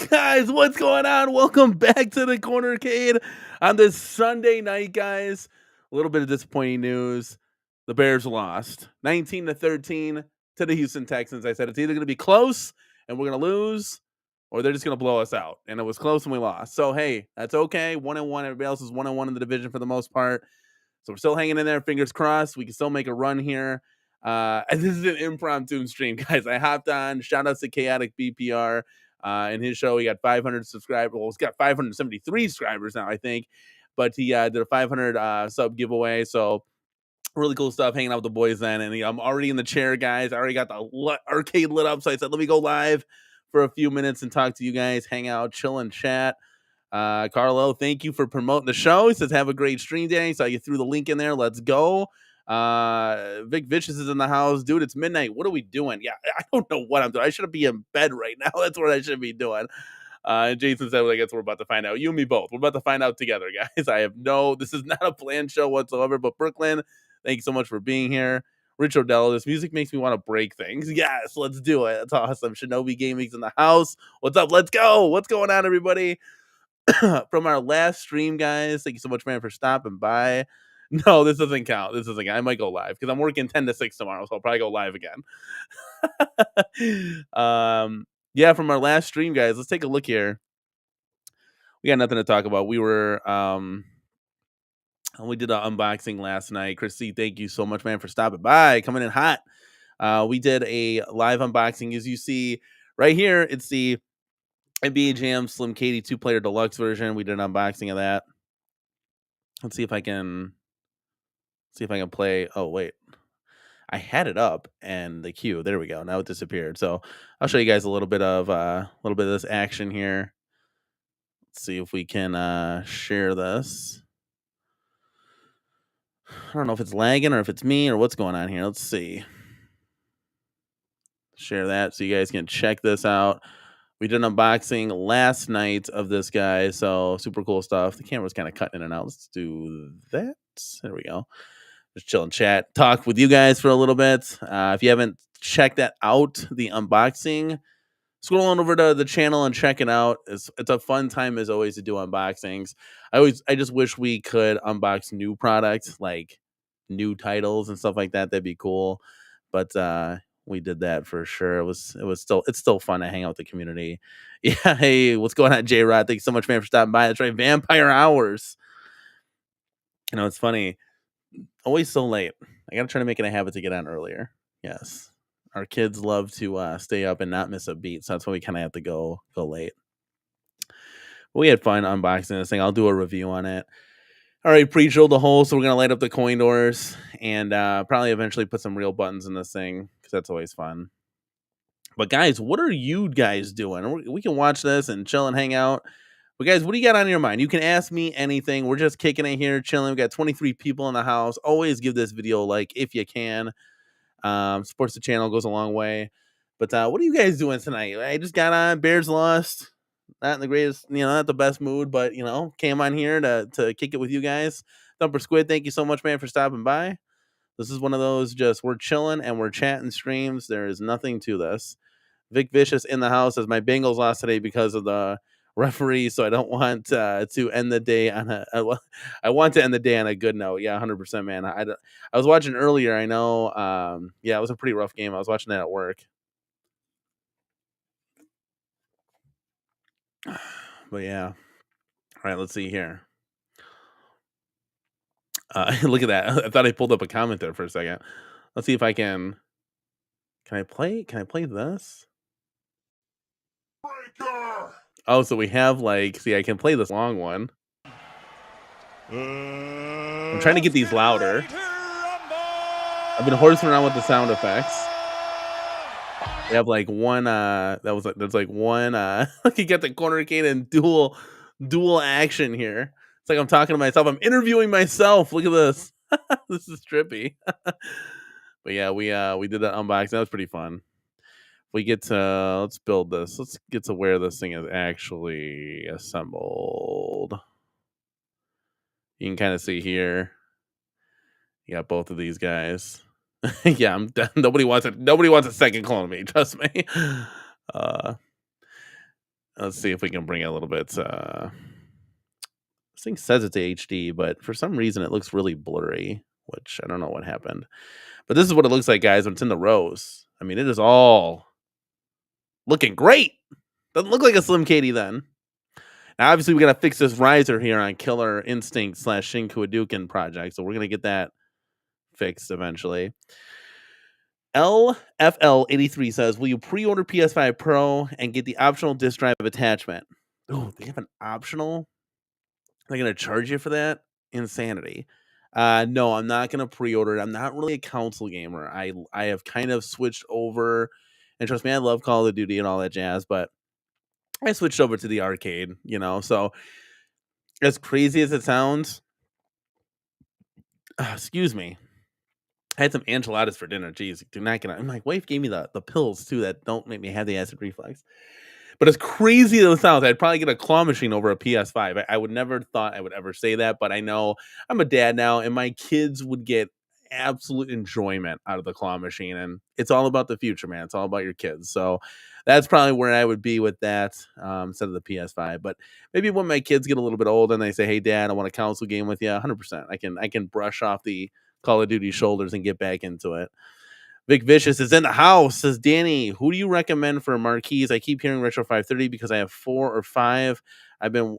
Guys, what's going on? Welcome back to the Cornercade on this Sunday night, guys. A little bit of disappointing news. The Bears lost 19-13 to the Houston Texans. I said it's either going to be close and we're going to lose or they're just going to blow us out. And it was close and we lost. So, hey, that's okay. 1-1. Everybody else is 1-1 in the division for the most part. So we're still hanging in there. Fingers crossed. We can still make a run here. And this is an impromptu stream, guys. I hopped on. Shout out to Chaotic BPR. In his show, he got 500 subscribers. Well, he's got 573 subscribers now, I think. But he did a 500 sub giveaway. So really cool stuff hanging out with the boys then. And I'm already in the chair, guys. I already got the arcade lit up. So I said, let me go live for a few minutes and talk to you guys, hang out, chill and chat. Carlo, thank you for promoting the show. He says, have a great stream day. So you threw the link in there. Let's go. Vic Vicious is in the house. Dude, it's midnight. What are we doing? Yeah, I don't know what I'm doing. I should be in bed right now. That's what I should be doing. And Jason said, well, I guess we're about to find out. You and me both. We're about to find out together, guys. This is not a planned show whatsoever. But Brooklyn, thank you so much for being here. Rich Odell, this music makes me want to break things. Yes, let's do it. That's awesome. Shinobi Gaming's in the house. What's up? Let's go. What's going on, everybody? From our last stream, guys. Thank you so much, man, for stopping by. No, this doesn't count. This doesn't count. I might go live because I'm working 10 to 6 tomorrow, so I'll probably go live again. Yeah, from our last stream, guys. Let's take a look here. We got nothing to talk about. We did an unboxing last night. Chrissy, thank you so much, man, for stopping by, coming in hot. We did a live unboxing, as you see right here. It's the NBA Jam Slim Katie 2-player deluxe version. We did an unboxing of that. Let's see if I can play. Oh, wait. I had it up and the queue. There we go. Now it disappeared. So I'll show you guys a little bit of this action here. Let's see if we can share this. I don't know if it's lagging or if it's me or what's going on here. Let's see. Share that so you guys can check this out. We did an unboxing last night of this guy, so super cool stuff. The camera's kind of cutting in and out. Let's do that. There we go. Just chill and chat, talk with you guys for a little bit. If you haven't checked that out, the unboxing, scroll on over to the channel and check it out. It's a fun time as always to do unboxings. I just wish we could unbox new products, like new titles and stuff like that. That'd be cool. But we did that for sure. It's still fun to hang out with the community. Yeah, hey, what's going on, J Rod? Thanks so much, man, for stopping by. That's right, Vampire Hours. You know, it's funny. Always so late. I gotta try to make it a habit to get on earlier. Yes, our kids love to stay up and not miss a beat, so that's why we kind of have to go late. But we had fun unboxing this thing. I'll do a review on it. All right, pre-drilled the hole, so we're gonna light up the coin doors and probably eventually put some real buttons in this thing because that's always fun. But guys, what are you guys doing? We can watch this and chill and hang out. But guys, what do you got on your mind? You can ask me anything. We're just kicking it here, chilling. We got 23 people in the house. Always give this video a like if you can. Supports the channel, goes a long way. But what are you guys doing tonight? I just got on. Bears lost. not in the greatest, not the best mood, but came on here to kick it with you guys. Thumper Squid, thank you so much, man, for stopping by. This is one of those just we're chilling and we're chatting streams. There is nothing to this. Vic Vicious in the house as my Bengals lost today because of the referee, so I don't want to end the day on I want to end the day on a good note. Yeah, 100%, man. I was watching earlier. I know. Yeah, it was a pretty rough game. I was watching that at work. But yeah. All right, let's see here. Look at that. I thought I pulled up a comment there for a second. Let's see if I can. Can I play this? Breaker! Oh, so we have see, I can play this long one. I'm trying to get these louder. I've been horsing around with the sound effects. We have one there's one you get the corner arcade and dual action here. It's like I'm talking to myself. I'm interviewing myself. Look at this. This is trippy. But yeah, we did that unboxing. That was pretty fun. We get to let's build this. Let's get to where this thing is actually assembled. You can kind of see here. You got both of these guys. Yeah, nobody wants it. Nobody wants a second clone of me. Trust me. Let's see if we can bring it a little bit. This thing says it's HD, but for some reason it looks really blurry, which I don't know what happened. But this is what it looks like, guys, when it's in the rows. I mean, it is all looking great. Doesn't look like a Slim Katie then. Now, obviously, we got to fix this riser here on Killer Instinct / Shinku Hadouken project, so we're going to get that fixed eventually. LFL83 says, will you pre-order PS5 Pro and get the optional disk drive attachment? Oh, they have an optional? They're going to charge you for that? Insanity. No, I'm not going to pre-order it. I'm not really a console gamer. I have kind of switched over, and trust me, I love Call of Duty and all that jazz, but I switched over to the arcade, so as crazy as it sounds, excuse me, I had some enchiladas for dinner. Jeez, do not get. My wife gave me the pills too that don't make me have the acid reflux. But as crazy as it sounds, I'd probably get a claw machine over a PS5. I would never thought I would ever say that, but I know I'm a dad now, and my kids would get absolute enjoyment out of the claw machine. And it's all about the future, man. It's all about your kids. So that's probably where I would be with that instead of the PS5. But maybe when my kids get a little bit older and they say, "Hey, Dad, I want a console game with you," 100%. I can brush off the Call of Duty shoulders and get back into it. Vic Vicious is in the house. Says, Danny, who do you recommend for marquees? I keep hearing Retro 530 because I have 4 or 5. I've been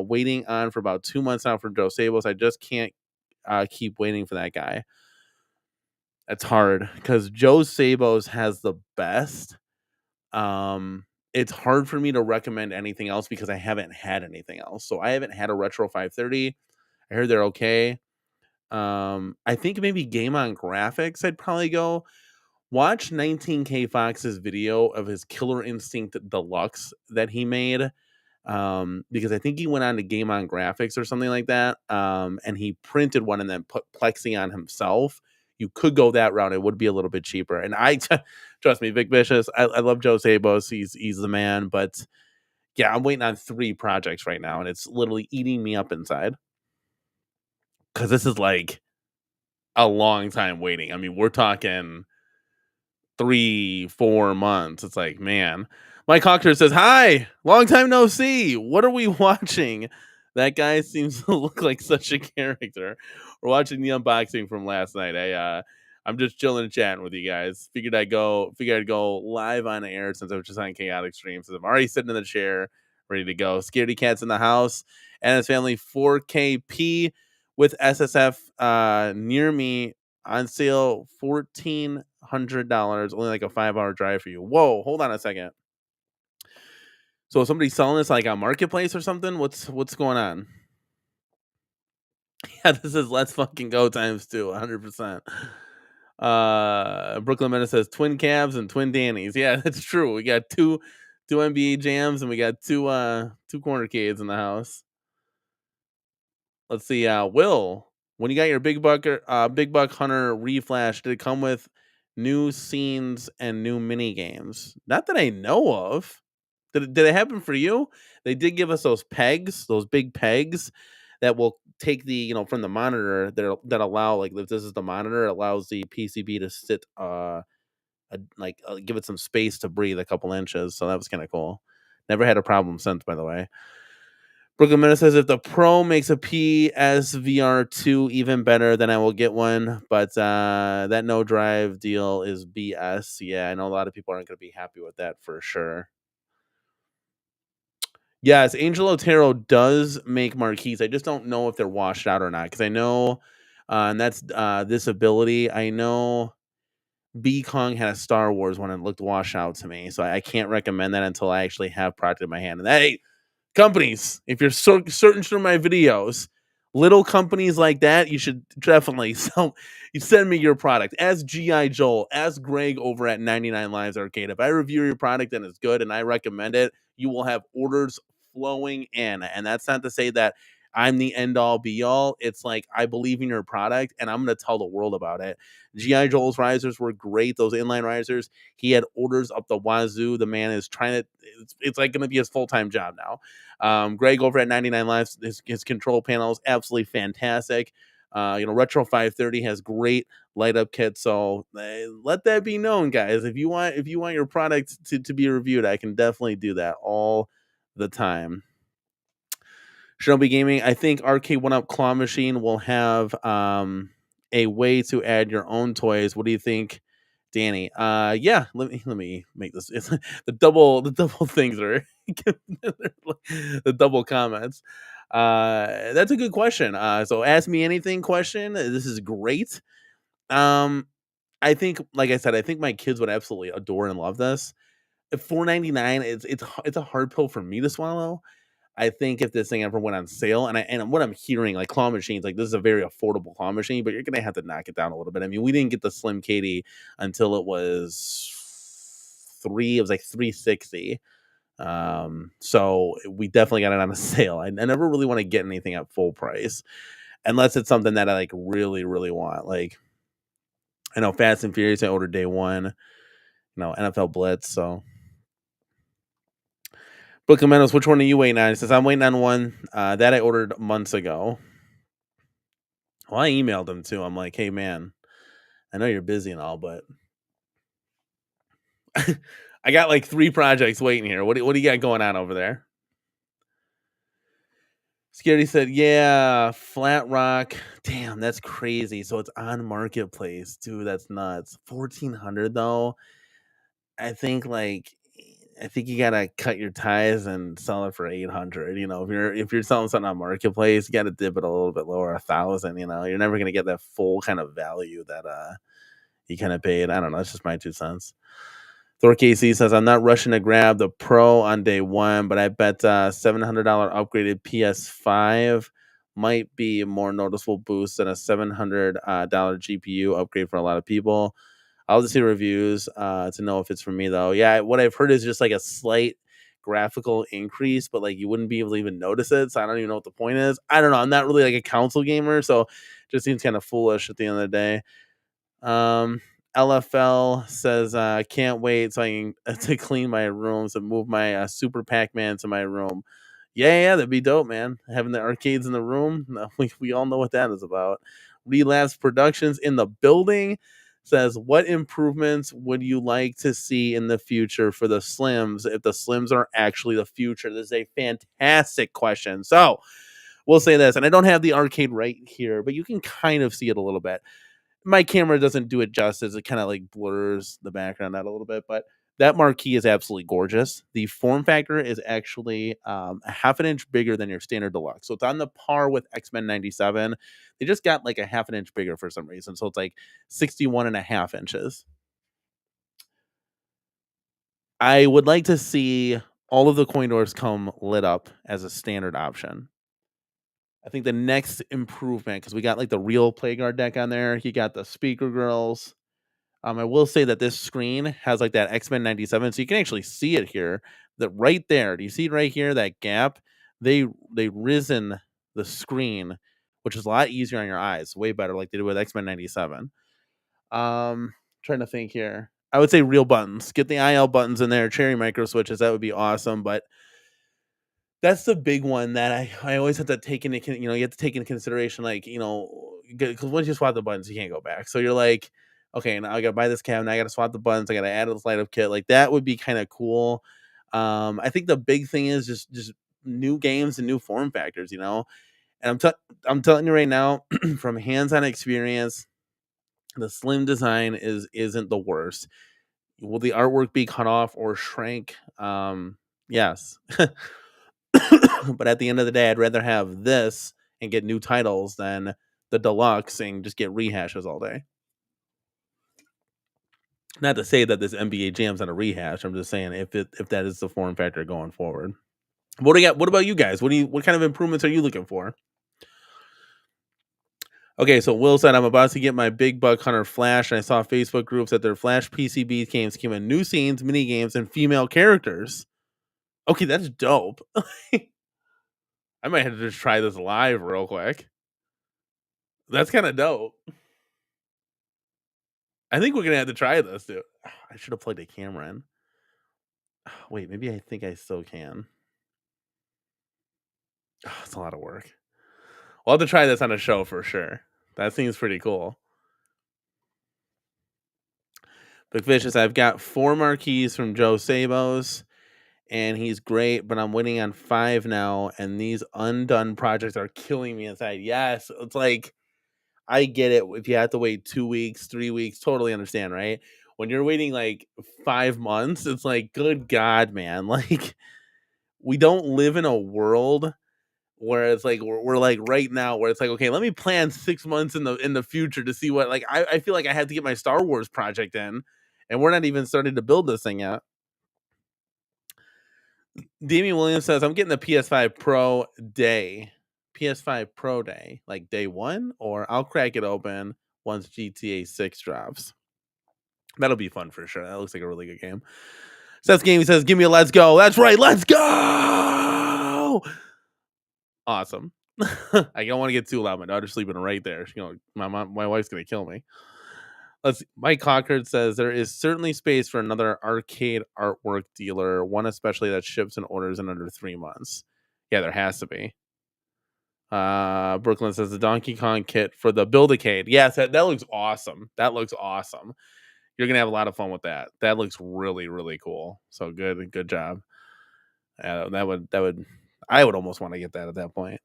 waiting on for about 2 months now for Joe Sabos. I just can't keep waiting for that guy. That's hard because Joe Sabos has the best. It's hard for me to recommend anything else because I haven't had anything else. So I haven't had a Retro 530. I heard they're okay. I think maybe Game On Graphics I'd probably go. Watch 19K Fox's video of his Killer Instinct Deluxe that he made. Because I think he went on to Game On Graphics or something like that. And he printed one and then put plexi on himself. You could go that route. It would be a little bit cheaper. And trust me, Vic Vicious, I love Joe Sabos. He's the man. But yeah, I'm waiting on 3 projects right now. And it's literally eating me up inside. Because this is like a long time waiting. I mean, we're talking 3-4 months. It's like, man. Mike Hawker says, hi, long time no see. What are we watching? That guy seems to look like such a character. We're watching the unboxing from last night. I'm just chilling and chatting with you guys. Figured I'd go live on air since I was just on Chaotic Stream. So I'm already sitting in the chair, ready to go. Scaredy Cat's in the house. And his family 4KP with SSF near me on sale, $1,400. Only like a 5-hour drive for you. Whoa, hold on a second. So somebody's selling this like on Marketplace or something? What's going on? Yeah, this is Let's Fucking Go ×2, 100%. Brooklyn Menace says twin Cavs and twin Dannies. Yeah, that's true. We got two NBA jams and we got two cornercades in the house. Let's see. Will, when you got your Big Buck Hunter reflash, did it come with new scenes and new mini games? Not that I know of. Did it happen for you? They did give us those pegs, those big pegs that will take the, from the monitor that allow, like, if this is the monitor, it allows the PCB to sit, give it some space to breathe a couple inches. So that was kind of cool. Never had a problem since, by the way. Brooklyn Minute says, if the Pro makes a PSVR2 even better, then I will get one. But that no drive deal is BS. Yeah, I know a lot of people aren't going to be happy with that for sure. Yes, Angel Otero does make marquees. I just don't know if they're washed out or not, because I know, and that's this ability. I know B Kong had a Star Wars one and it looked washed out to me, so I can't recommend that until I actually have product in my hand. And that, hey, companies, if you're searching through my videos, little companies like that, you should definitely you send me your product. As GI Joel, as Greg over at 99 Lives Arcade, if I review your product and it's good and I recommend it, you will have orders flowing in. And that's not to say that I'm the end all be all. It's like, I believe in your product and I'm going to tell the world about it. GI Joel's risers were great. Those inline risers, he had orders up the wazoo. The man is trying to, it's like going to be his full-time job now. Greg over at 99 Lives, his control panel is absolutely fantastic. Retro 530 has great light up kits. So let that be known, guys. If you want your product to be reviewed, I can definitely do that all the time. Shinobi Gaming, I think Arcade 1-Up Claw Machine will have a way to add your own toys. What do you think, Danny? Yeah, let me make this. It's the double things are the double comments. That's a good question. So ask me anything question. This is great. I think, like I said, I think my kids would absolutely adore and love this. At $4.99, it's a hard pill for me to swallow. I think if this thing ever went on sale, and what I'm hearing, like, claw machines, like, this is a very affordable claw machine, but you're gonna have to knock it down a little bit. I mean, we didn't get the Slim Katie until it was it was like 360. So we definitely got it on a sale. I never really want to get anything at full price unless it's something that I like really, really want. Like, I know Fast and Furious, I ordered day one, NFL Blitz, so. Book of Meadows, which one are you waiting on? He says, I'm waiting on one that I ordered months ago. Well, I emailed him too. I'm like, hey, man, I know you're busy and all, but I got like 3 projects waiting here. What do you got going on over there? Scary said, yeah, Flat Rock. Damn, that's crazy. So it's on Marketplace. Dude, that's nuts. 1,400 though. I think you gotta cut your ties and sell it for 800. If you're selling something on Marketplace, you gotta dip it a little bit lower, 1,000. You're never gonna get that full kind of value that you kind of paid. I don't know. It's just my 2 cents. Thor KC says, I'm not rushing to grab the Pro on day one, but I bet $700 upgraded PS5 might be a more noticeable boost than a $700 GPU upgrade for a lot of people. I'll just see reviews to know if it's for me, though. Yeah, what I've heard is just like a slight graphical increase, but like you wouldn't be able to even notice it. So I don't even know what the point is. I don't know. I'm not really like a console gamer, so it just seems kind of foolish at the end of the day. LFL says, can't wait so I can to clean my room, so move my Super Pac-Man to my room. Yeah, that'd be dope, man. Having the arcades in the room. No, we all know what that is about. Relapse Productions in the building says, what improvements would you like to see in the future for the Slims if the Slims are actually the future? This is a fantastic question. So we'll say this, and I don't have the arcade right here, but you can kind of see it a little bit. My camera doesn't do it justice. It kind of like blurs the background out a little bit, but that marquee is absolutely gorgeous. The form factor is actually a half an inch bigger than your standard deluxe. So it's on the par with X-Men 97. They just got like a half an inch bigger for some reason. So it's like 61 and a half inches. I would like to see all of the coin doors come lit up as a standard option. I think the next improvement, because we got like the real Playguard deck on there. You got the speaker grills. I will say that this screen has like that X-Men 97, so you can actually see it here. That right there. Do you see it right here? That gap? They risen the screen, which is a lot easier on your eyes, way better, like they did with X-Men 97. Trying to think here. I would say real buttons. Get the IL buttons in there, cherry micro switches. That would be awesome. But that's the big one that I always have to take into you have to take into consideration, like, because once you swap the buttons, you can't go back. So you're like, okay, now I gotta buy this cab, and I gotta swap the buttons, I gotta add this light up kit. Like that would be kind of cool. I think the big thing is just new games and new form factors, And I'm telling you right now, from hands-on experience, the slim design isn't the worst. Will the artwork be cut off or shrank? Yes. But at the end of the day, I'd rather have this and get new titles than the deluxe and just get rehashes all day. Not to say that this NBA Jam's not a rehash. I'm just saying if that is the form factor going forward. What do you got? What about you guys? What kind of improvements are you looking for? Okay, so Will said, I'm about to get my Big Buck Hunter Flash, and I saw Facebook groups that their Flash PCB games came in new scenes, mini games, and female characters. Okay, that's dope. I might have to just try this live real quick. That's kind of dope. I think we're gonna have to try this, dude. I should have plugged a camera in. Wait, maybe I think I still can. It's a lot of work. We'll have to try this on a show for sure. That seems pretty cool. Big Vicious, I've got 4 marquees from Joe Sabos, and he's great, but I'm waiting on 5 now, and these undone projects are killing me inside. Yes, it's like, I get it. If you have to wait 2 weeks, 3 weeks, totally understand, right? When you're waiting like 5 months, it's like, good God, man. Like, we don't live in a world where it's like we're like right now where it's like, okay, let me plan 6 months in the future to see what, like, I feel like I had to get my Star Wars project in, and we're not even starting to build this thing yet. Damian Williams says, I'm getting the PS5 Pro day. PS5 Pro day, like day one, or I'll crack it open once GTA 6 drops. That'll be fun for sure. That looks like a really good game. Seth Gaming says, give me a let's go. That's right, let's go. Awesome. I don't want to get too loud. My daughter's sleeping right there. My wife's gonna kill me. Let's see. Mike Cockard says there is certainly space for another arcade artwork dealer, one especially that ships and orders in under 3 months. Yeah, there has to be. Brooklyn says the Donkey Kong kit for the Build-A-Cade. Yes, that looks awesome. That looks awesome. You're gonna have a lot of fun with that. That looks really, really cool. So good job. That would I would almost want to get that at that point.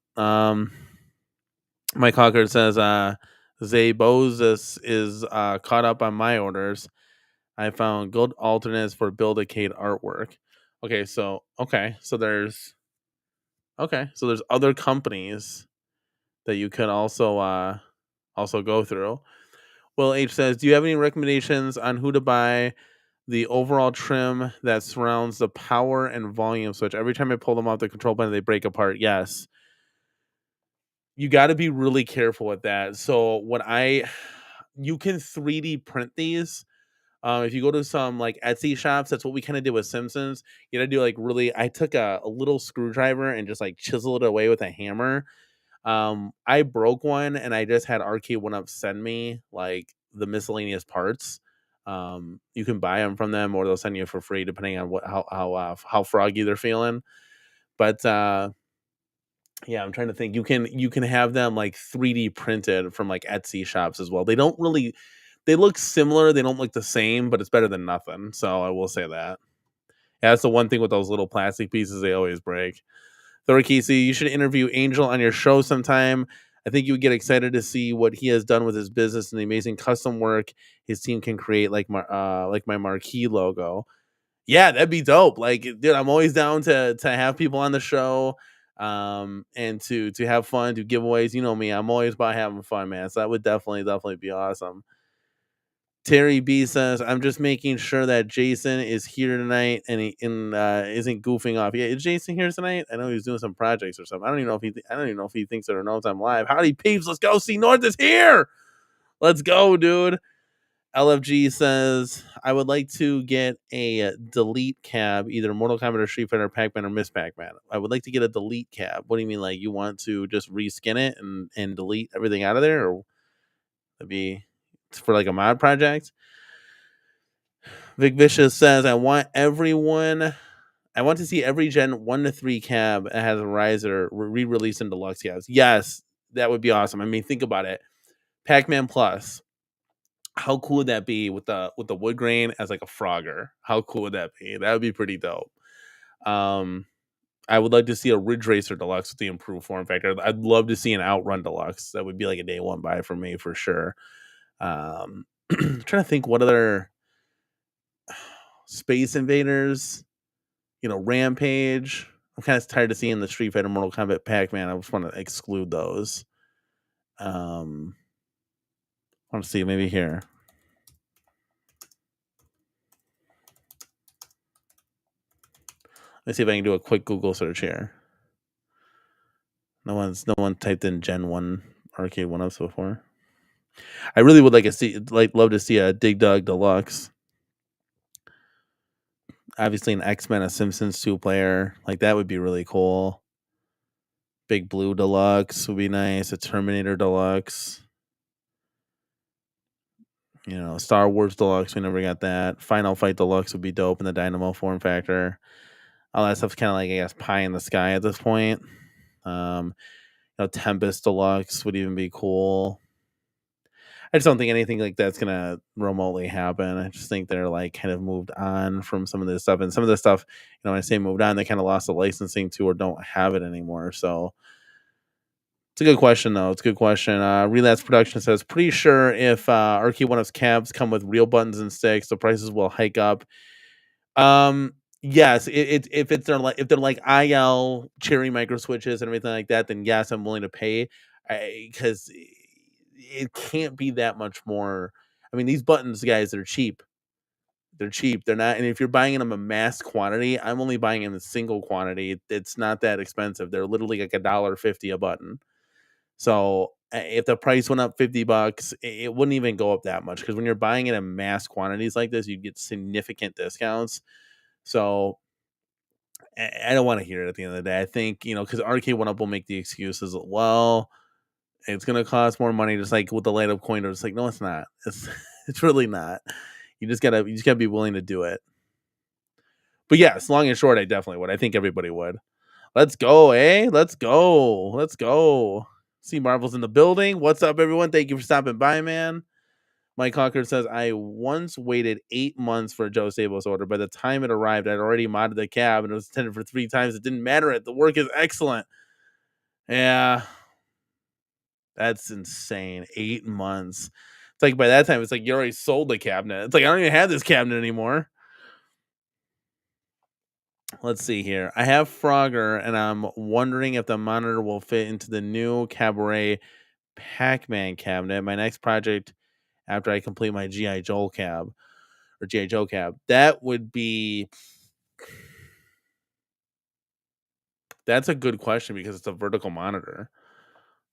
Mike Hawker says Zabozis is caught up on my orders. I found good alternates for Build-A-Cade artwork. So there's other companies that you could also go through. Will H says, do you have any recommendations on who to buy the overall trim that surrounds the power and volume switch? Every time I pull them off the control panel, they break apart. Yes. You got to be really careful with that. So you can 3D print these. If you go to some like Etsy shops, that's what we kind of did with Simpsons. You got to do like really, I took a little screwdriver and just like chisel it away with a hammer. I broke one and I just had Arcade 1-Up send me like the miscellaneous parts. You can buy them from them, or they'll send you for free depending on how froggy they're feeling. But yeah, I'm trying to think. You can have them like 3D printed from like Etsy shops as well. They look similar. They don't look the same, but it's better than nothing. So I will say that. Yeah, that's the one thing with those little plastic pieces, they always break. Thor Casey, you should interview Angel on your show sometime. I think you would get excited to see what he has done with his business and the amazing custom work his team can create, like my marquee logo. Yeah, that'd be dope. Like, dude, I'm always down to have people on the show, and to have fun, do giveaways. You know me, I'm always about having fun, man. So that would definitely be awesome. Terry B says, I'm just making sure that Jason is here tonight and he isn't goofing off. Yeah, is Jason here tonight? I know he's doing some projects or something. I don't even know if he thinks it or knows I'm live. Howdy peeps, let's go. See North is here. Let's go, dude. LFG says, I would like to get a delete cab, either Mortal Kombat or Street Fighter, Pac-Man or Miss Pac-Man. I would like to get a delete cab. What do you mean? Like, you want to just reskin it and delete everything out of there? Or it'd be for like a mod project? Vic Vicious says, I want to see every Gen 1 to 3 cab that has a riser re-released in deluxe cabs. Yes, that would be awesome. I mean, think about it. Pac-Man Plus. How cool would that be with the wood grain as like a Frogger? How cool would that be? That would be pretty dope. I would like to see a Ridge Racer Deluxe with the improved form factor. I'd love to see an Outrun Deluxe. That would be like a day one buy for me for sure. Trying to think what other Space Invaders, Rampage. I'm kind of tired of seeing the Street Fighter, Mortal Kombat, Pac-Man. I just want to exclude those. I want to see maybe here. Let's see if I can do a quick Google search here. No one typed in Gen 1 arcade 1-ups before. I really would love to see a Dig Dug Deluxe. Obviously an X-Men, a Simpsons 2-player. Like that would be really cool. Big Blue Deluxe would be nice. A Terminator Deluxe. Star Wars Deluxe. We never got that. Final Fight Deluxe would be dope in the Dynamo form factor. All that stuff's kind of like, I guess, pie in the sky at this point. Tempest Deluxe would even be cool. I just don't think anything like that's gonna remotely happen. I just think they're like kind of moved on from some of this stuff, and some of this stuff, when I say moved on, they kind of lost the licensing to or don't have it anymore. So it's a good question, though. It's a good question. Relapse Production says, pretty sure if Arcade 1-Up's cabs come with real buttons and sticks, the prices will hike up. Yes, if they're like IL cherry micro switches and everything like that, then yes, I'm willing to pay, because it can't be that much more. I mean, these buttons, guys, they're cheap. They're cheap. They're not, and if you're buying them a mass quantity, I'm only buying in a single quantity. It's not that expensive. They're literally like $1.50 a button. So if the price went up $50, it wouldn't even go up that much, because when you're buying it in mass quantities like this, you get significant discounts. So I don't want to hear it at the end of the day. I think, because Arcade 1-Up will make the excuses, well, it's going to cost more money, just like with the light up coin. It's like, no, it's not. It's really not. You just gotta be willing to do it. But yes, long and short, I definitely would. I think everybody would. Let's go, eh? Let's go. Let's go. See Marvel's in the building. What's up, everyone? Thank you for stopping by, man. Mike Hawker says, I once waited 8 months for a Joe Sabos order. By the time it arrived, I'd already modded the cab and it was attended for 3 times. It didn't matter. The work is excellent. Yeah. That's insane. 8 months. It's like by that time, it's like you already sold the cabinet. It's like I don't even have this cabinet anymore. Let's see here. I have Frogger, and I'm wondering if the monitor will fit into the new Cabaret Pac-Man cabinet. My next project after I complete my G.I. Joe cab. Or G.I. Joe cab. That would be... That's a good question because it's a vertical monitor.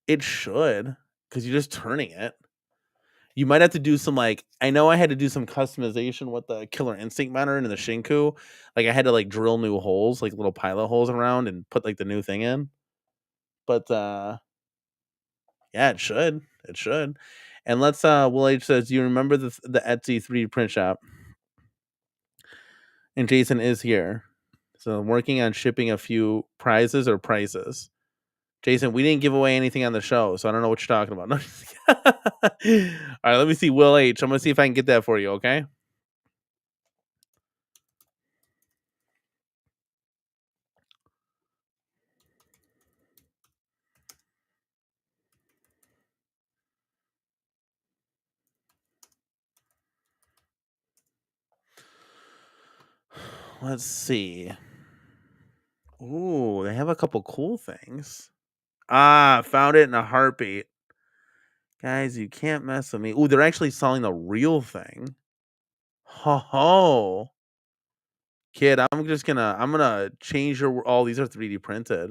It should, because you're just turning it. You might have to do some, I know I had to do some customization with the Killer Instinct monitor and the Shinku. Like I had to drill new holes, like little pilot holes around, and put the new thing in. But yeah, it should. It should. And let's Will H says, do you remember the Etsy 3D print shop? And Jason is here. So I'm working on shipping a few prizes or prices. Jason, we didn't give away anything on the show, so I don't know what you're talking about. No. All right, let me see Will H. I'm going to see if I can get that for you, okay? Let's see. Ooh, they have a couple cool things. Found it in a heartbeat. Guys, you can't mess with me. Ooh, they're actually selling the real thing. Ho ho. Kid, I'm gonna change your all these are 3D printed.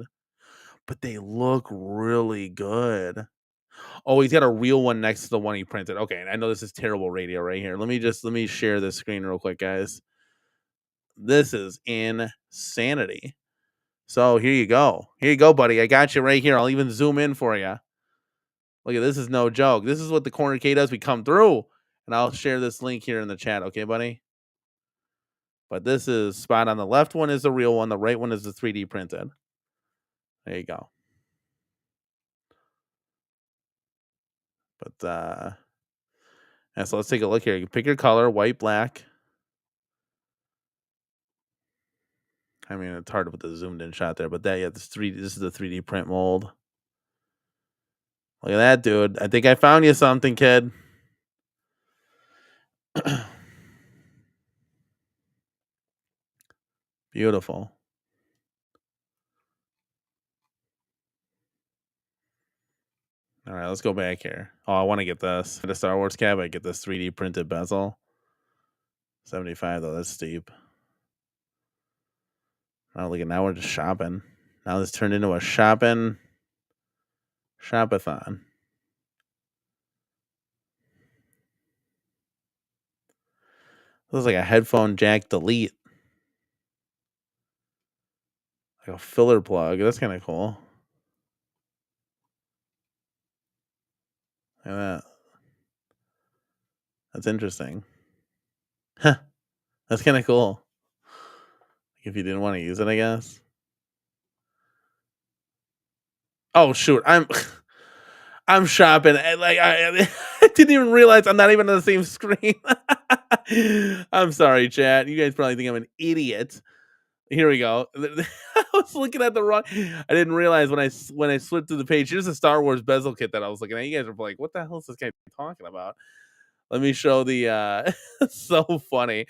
But they look really good. Oh, he's got a real one next to the one he printed. Okay, I know this is terrible radio right here. Let me share this screen real quick, guys. This is insanity. So here you go. Here you go, buddy. I got you right here. I'll even zoom in for you. Look at this. Is no joke. This is what the Corner K does. We come through. And I'll share this link here in the chat. Okay, buddy? But this is spot on. The left one is the real one. The right one is the 3D printed. There you go. But yeah, so let's take a look here. You can pick your color, white, black. I mean, it's hard to put the zoomed in shot there, but this is the 3D print mold. Look at that, dude. I think I found you something, kid. Beautiful. All right, let's go back here. Oh, I want to get this. For the Star Wars cab, I get this 3D printed bezel. 75 though, that's steep. Oh, look at now we're just shopping. Now this turned into a shopathon. Looks like a headphone jack delete. Like a filler plug. That's kind of cool. Look at that. That's interesting. Huh. That's kind of cool. If you didn't want to use it, I guess. Oh shoot, I'm shopping. I didn't even realize I'm not even on the same screen. I'm sorry, chat. You guys probably think I'm an idiot. Here we go. I was looking at the wrong. I didn't realize when I slipped through the page. Here's a Star Wars bezel kit that I was looking at. You guys are like, "What the hell is this guy talking about?" Let me show the. So funny.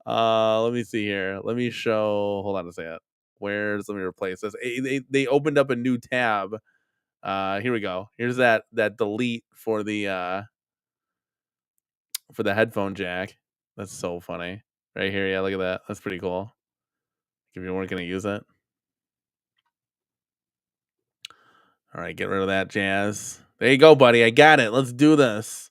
Let me see here. Let me show. Hold on a second. Let me replace this. They opened up a new tab. Here we go. Here's that delete for the headphone jack. That's so funny. Right here, yeah, look at that. That's pretty cool. If you weren't gonna use it. All right, get rid of that jazz. There you go, buddy. I got it. Let's do this.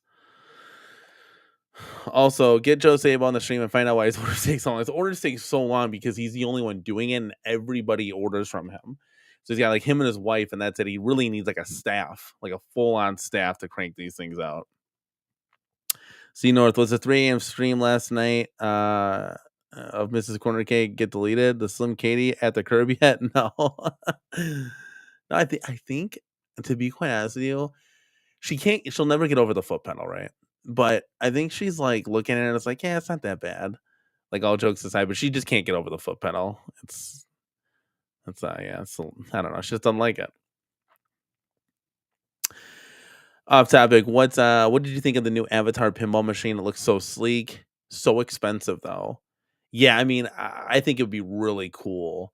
Also, get Joe Sabo on the stream and find out why his orders take so long. His orders take so long because he's the only one doing it and everybody orders from him. So he's got like him and his wife, and that's it. He really needs like a staff, like a full-on staff to crank these things out. C North was a 3 a.m. stream last night of Mrs. Corner Cake get deleted. The Slim Katie at the curb yet? No. No, I think to be quite honest with you, she'll never get over the foot pedal, right? But I think she's like looking at it, it's like, yeah, it's not that bad. Like all jokes aside, but she just can't get over the foot pedal. I don't know. She just doesn't like it. Off topic, what did you think of the new Avatar pinball machine? It looks so sleek, so expensive though. Yeah, I mean, I think it would be really cool.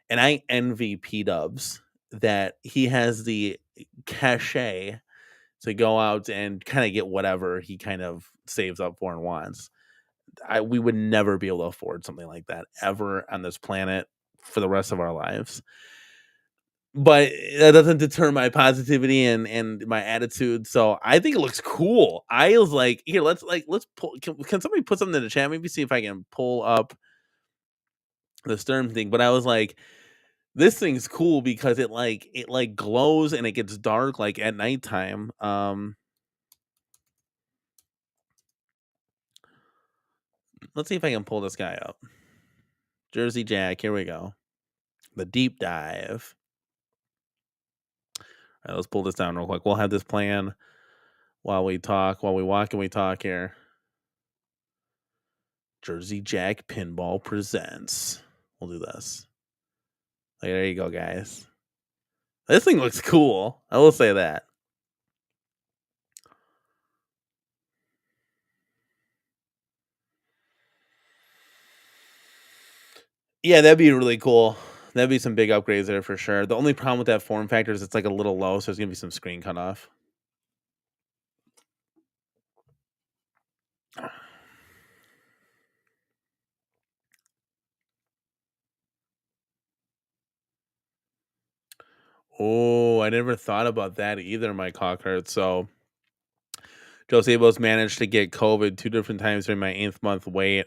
And I envy P-Dubs that he has the cachet to go out and kind of get whatever he kind of saves up for and wants. We would never be able to afford something like that ever on this planet for the rest of our lives. But that doesn't deter my positivity and my attitude. So I think it looks cool. I was like, here, let's pull. Can somebody put something in the chat? Maybe see if I can pull up the Sturm thing. But I was like, this thing's cool because it glows and it gets dark like at nighttime. Let's see if I can pull this guy up. Jersey Jack, here we go. The deep dive. All right, let's pull this down real quick. We'll have this plan while we walk and we talk here. Jersey Jack Pinball presents. We'll do this. There you go, guys. This thing looks cool. I will say that. Yeah, that'd be really cool. That'd be some big upgrades there for sure. The only problem with that form factor is it's like a little low, so there's gonna be some screen cutoff. Oh, I never thought about that either, Mike Hawkert. So Joe Sabo's managed to get COVID 2 different times during my 8th month wait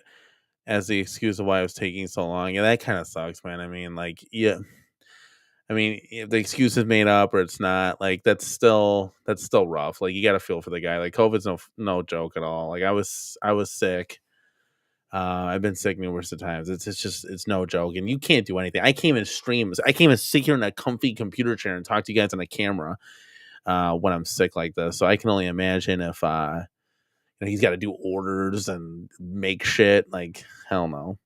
as the excuse of why I was taking so long. Yeah, that kind of sucks, man. I mean, like, yeah. I mean, if the excuse is made up or it's not, like that's still rough. Like you got to feel for the guy. Like COVID's no joke at all. Like I was sick. I've been sick numerous of times. It's no joke, and you can't do anything. I can't even stream. I can't even sit here in a comfy computer chair and talk to you guys on a camera when I'm sick like this. So I can only imagine if he's got to do orders and make shit. Like, hell no.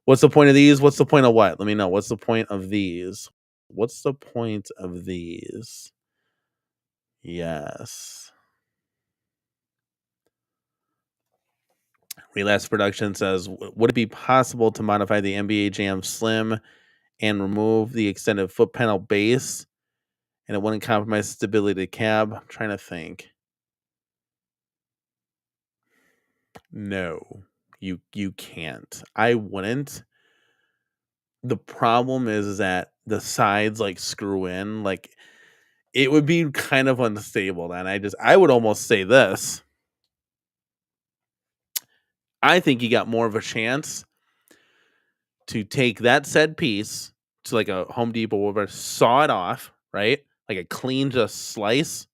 What's the point of these? What's the point of what? Let me know. What's the point of these? What's the point of these? Yes. Relapse Production says, would it be possible to modify the NBA Jam Slim and remove the extended foot panel base and it wouldn't compromise stability of the cab? I'm trying to think. No, you can't. I wouldn't. The problem is that the sides like screw in. Like, it would be kind of unstable. And I would almost say this. I think you got more of a chance to take that said piece to like a Home Depot or whatever, saw it off, right? Like a clean just slice,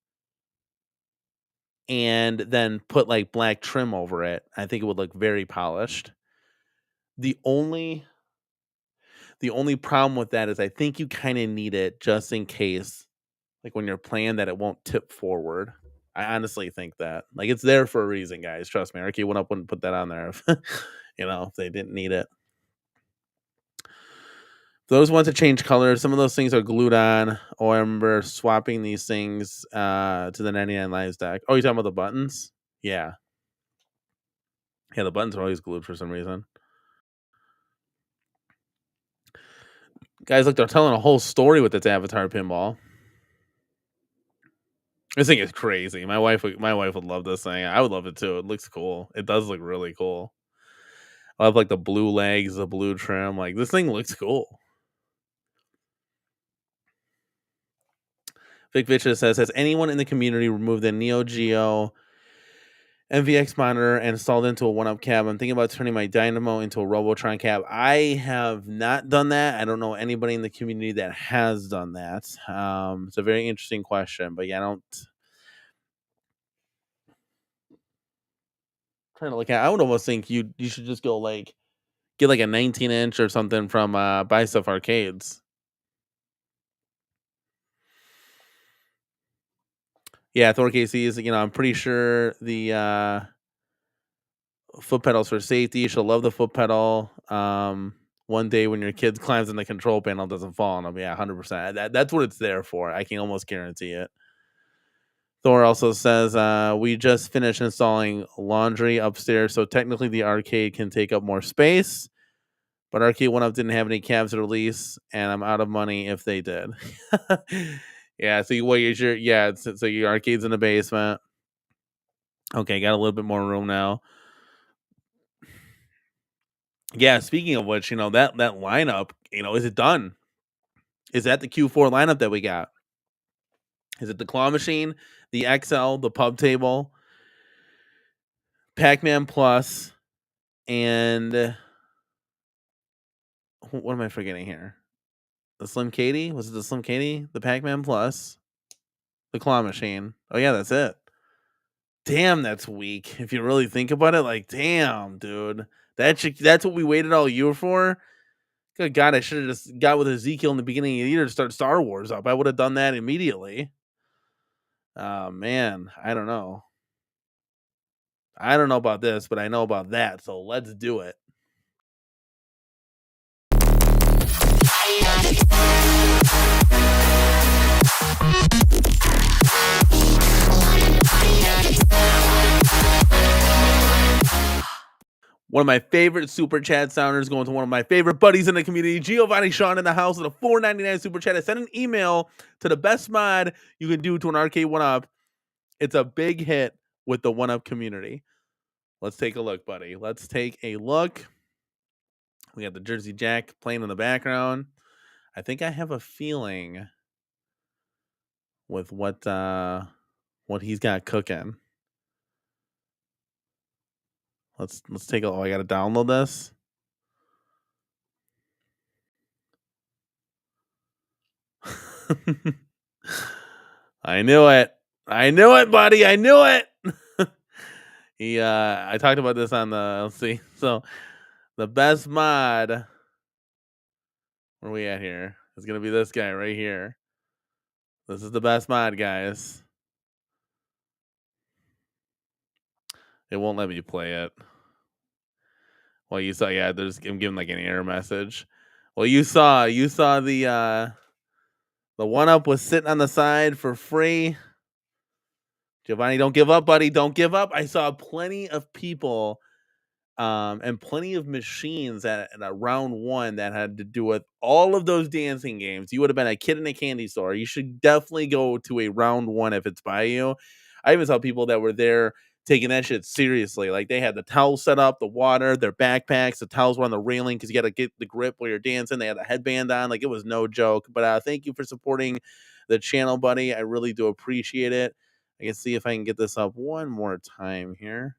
and then put like black trim over it. I think it would look very polished. The only problem with that is I think you kind of need it just in case, like when you're playing, that it won't tip forward. I honestly think that, like, it's there for a reason, guys. Trust me. Arcade wouldn't put that on there if if they didn't need it. Those ones that change colors, some of those things are glued on. Oh, I remember swapping these things to the 99 Lives deck. Oh, you talking about the buttons? Yeah. Yeah, the buttons are always glued for some reason. Guys, look, they're telling a whole story with this Avatar pinball. This thing is crazy. My wife would love this thing. I would love it too. It looks cool. It does look really cool. I love like the blue legs, the blue trim. Like, this thing looks cool. Vic Vicious says, has anyone in the community removed the Neo Geo MVX monitor and installed into a 1-up cab? I'm thinking about turning my Dynamo into a Robotron cab. I have not done that. I don't know anybody in the community that has done that. It's a very interesting question, but yeah, trying to look at. I would almost think you should just go like get like a 19-inch or something from Buy Stuff Arcades. Yeah, Thor KC's. I'm pretty sure the foot pedals for safety. You should love the foot pedal. One day when your kid climbs in the control panel, doesn't fall on them. Yeah, 100%. That's what it's there for. I can almost guarantee it. Thor also says, we just finished installing laundry upstairs, so technically the arcade can take up more space. But Arcade 1-Up didn't have any cabs to release, and I'm out of money if they did. Yeah, so so your arcade's in the basement. Okay, got a little bit more room now. Yeah, speaking of which, that lineup, is it done? Is that the Q4 lineup that we got? Is it the claw machine, the XL, the pub table, Pac-Man Plus, and what am I forgetting here? The Slim Katie? Was it the Slim Katie? The Pac-Man Plus, the claw machine. Oh yeah, that's it. Damn, that's weak. If you really think about it, like, damn, dude. That's what we waited all year for? Good God, I should have just got with Ezekiel in the beginning of the year to start Star Wars up. I would have done that immediately. Man, I don't know. I don't know about this, but I know about that, so let's do it. One of my favorite super chat sounders going to one of my favorite buddies in the community, Giovanni Sean in the house with a $4.99 super chat. I sent an email to the best mod you can do to an arcade 1-up. It's a big hit with the 1-up community. Let's take a look, buddy. Let's take a look. We got the Jersey Jack playing in the background. I think I have a feeling with what he's got cooking. Let's take a. Oh, I gotta download this. I knew it. I knew it, buddy. I knew it. I talked about this on the, let's see. So the best mod, where we at here? It's gonna be this guy right here. This is the best mod, guys. It won't let me play it. Well, you saw, yeah, I'm giving like an error message. Well, you saw the one up was sitting on the side for free. Giovanni, don't give up, buddy. Don't give up. I saw plenty of people and plenty of machines at a round one that had to do with all of those dancing games. You would have been a kid in a candy store. You should definitely go to a round one if it's by you. I even saw people that were there taking that shit seriously. Like they had the towels set up, the water, their backpacks, the towels were on the railing because you got to get the grip while you're dancing. They had a headband on. Like it was no joke. But thank you for supporting the channel, buddy. I really do appreciate it. I can see if I can get this up one more time here.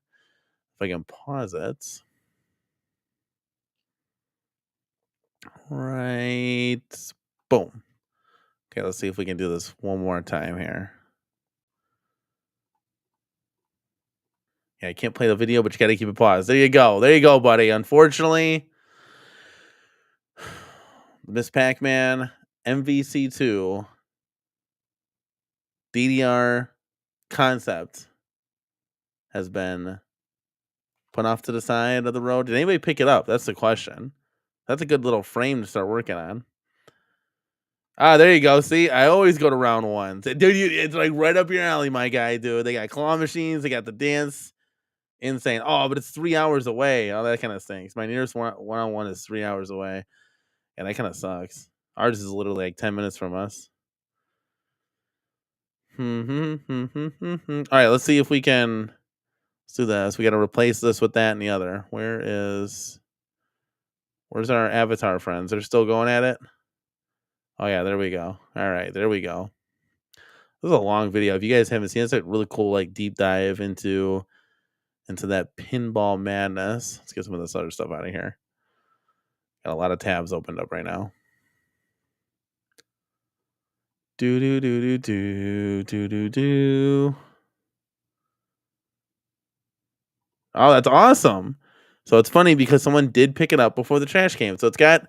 If I can pause it. Right. Boom. Okay, let's see if we can do this one more time here. Yeah, I can't play the video, but you got to keep it paused. There you go. There you go, buddy. Unfortunately, Miss Pac-Man MVC2 DDR concept has been put off to the side of the road. Did anybody pick it up? That's the question. That's a good little frame to start working on. There you go. See, I always go to round ones. Dude, it's like right up your alley, my guy, dude. They got claw machines. They got the dance. Insane. Oh, but it's 3 hours away. Oh, that kind of stinks. My nearest one-on-one is 3 hours away. And that kind of sucks. Ours is literally like 10 minutes from us. All right, let's see if we can. Let's do this. We got to replace this with that and the other. Where's our avatar friends? They're still going at it? Oh, yeah, there we go. All right, there we go. This is a long video. If you guys haven't seen it, it's a really cool like deep dive into that pinball madness. Let's get some of this other stuff out of here. Got a lot of tabs opened up right now. Do. Oh, that's awesome. So it's funny because someone did pick it up before the trash came. So it's got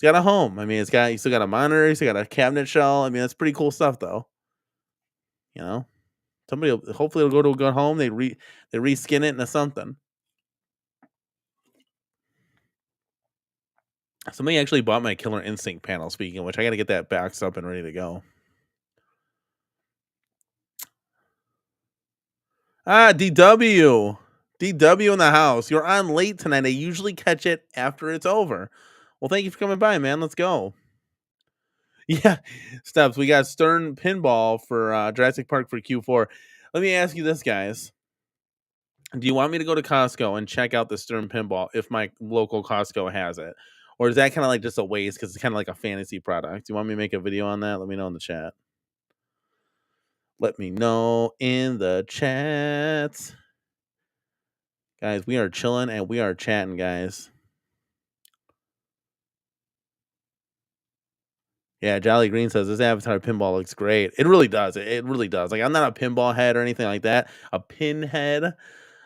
a home. I mean, you still got a monitor, you still got a cabinet shell. I mean, that's pretty cool stuff though. You know? Hopefully it'll go to a good home. They reskin it into something. Somebody actually bought my Killer Instinct panel, speaking of which. I got to get that boxed up and ready to go. DW. DW in the house. You're on late tonight. I usually catch it after it's over. Well, thank you for coming by, man. Let's go. Yeah. Steps. We got Stern Pinball for Jurassic Park for Q4. Let me ask you this, guys. Do you want me to go to Costco and check out the Stern Pinball if my local Costco has it? Or is that kind of like just a waste because it's kind of like a fantasy product? Do you want me to make a video on that? Let me know in the chat. Let me know in the chat. Guys, we are chilling and we are chatting, guys. Yeah, Jolly Green says this Avatar pinball looks great. It really does. It really does. Like I'm not a pinball head or anything like that. A pinhead.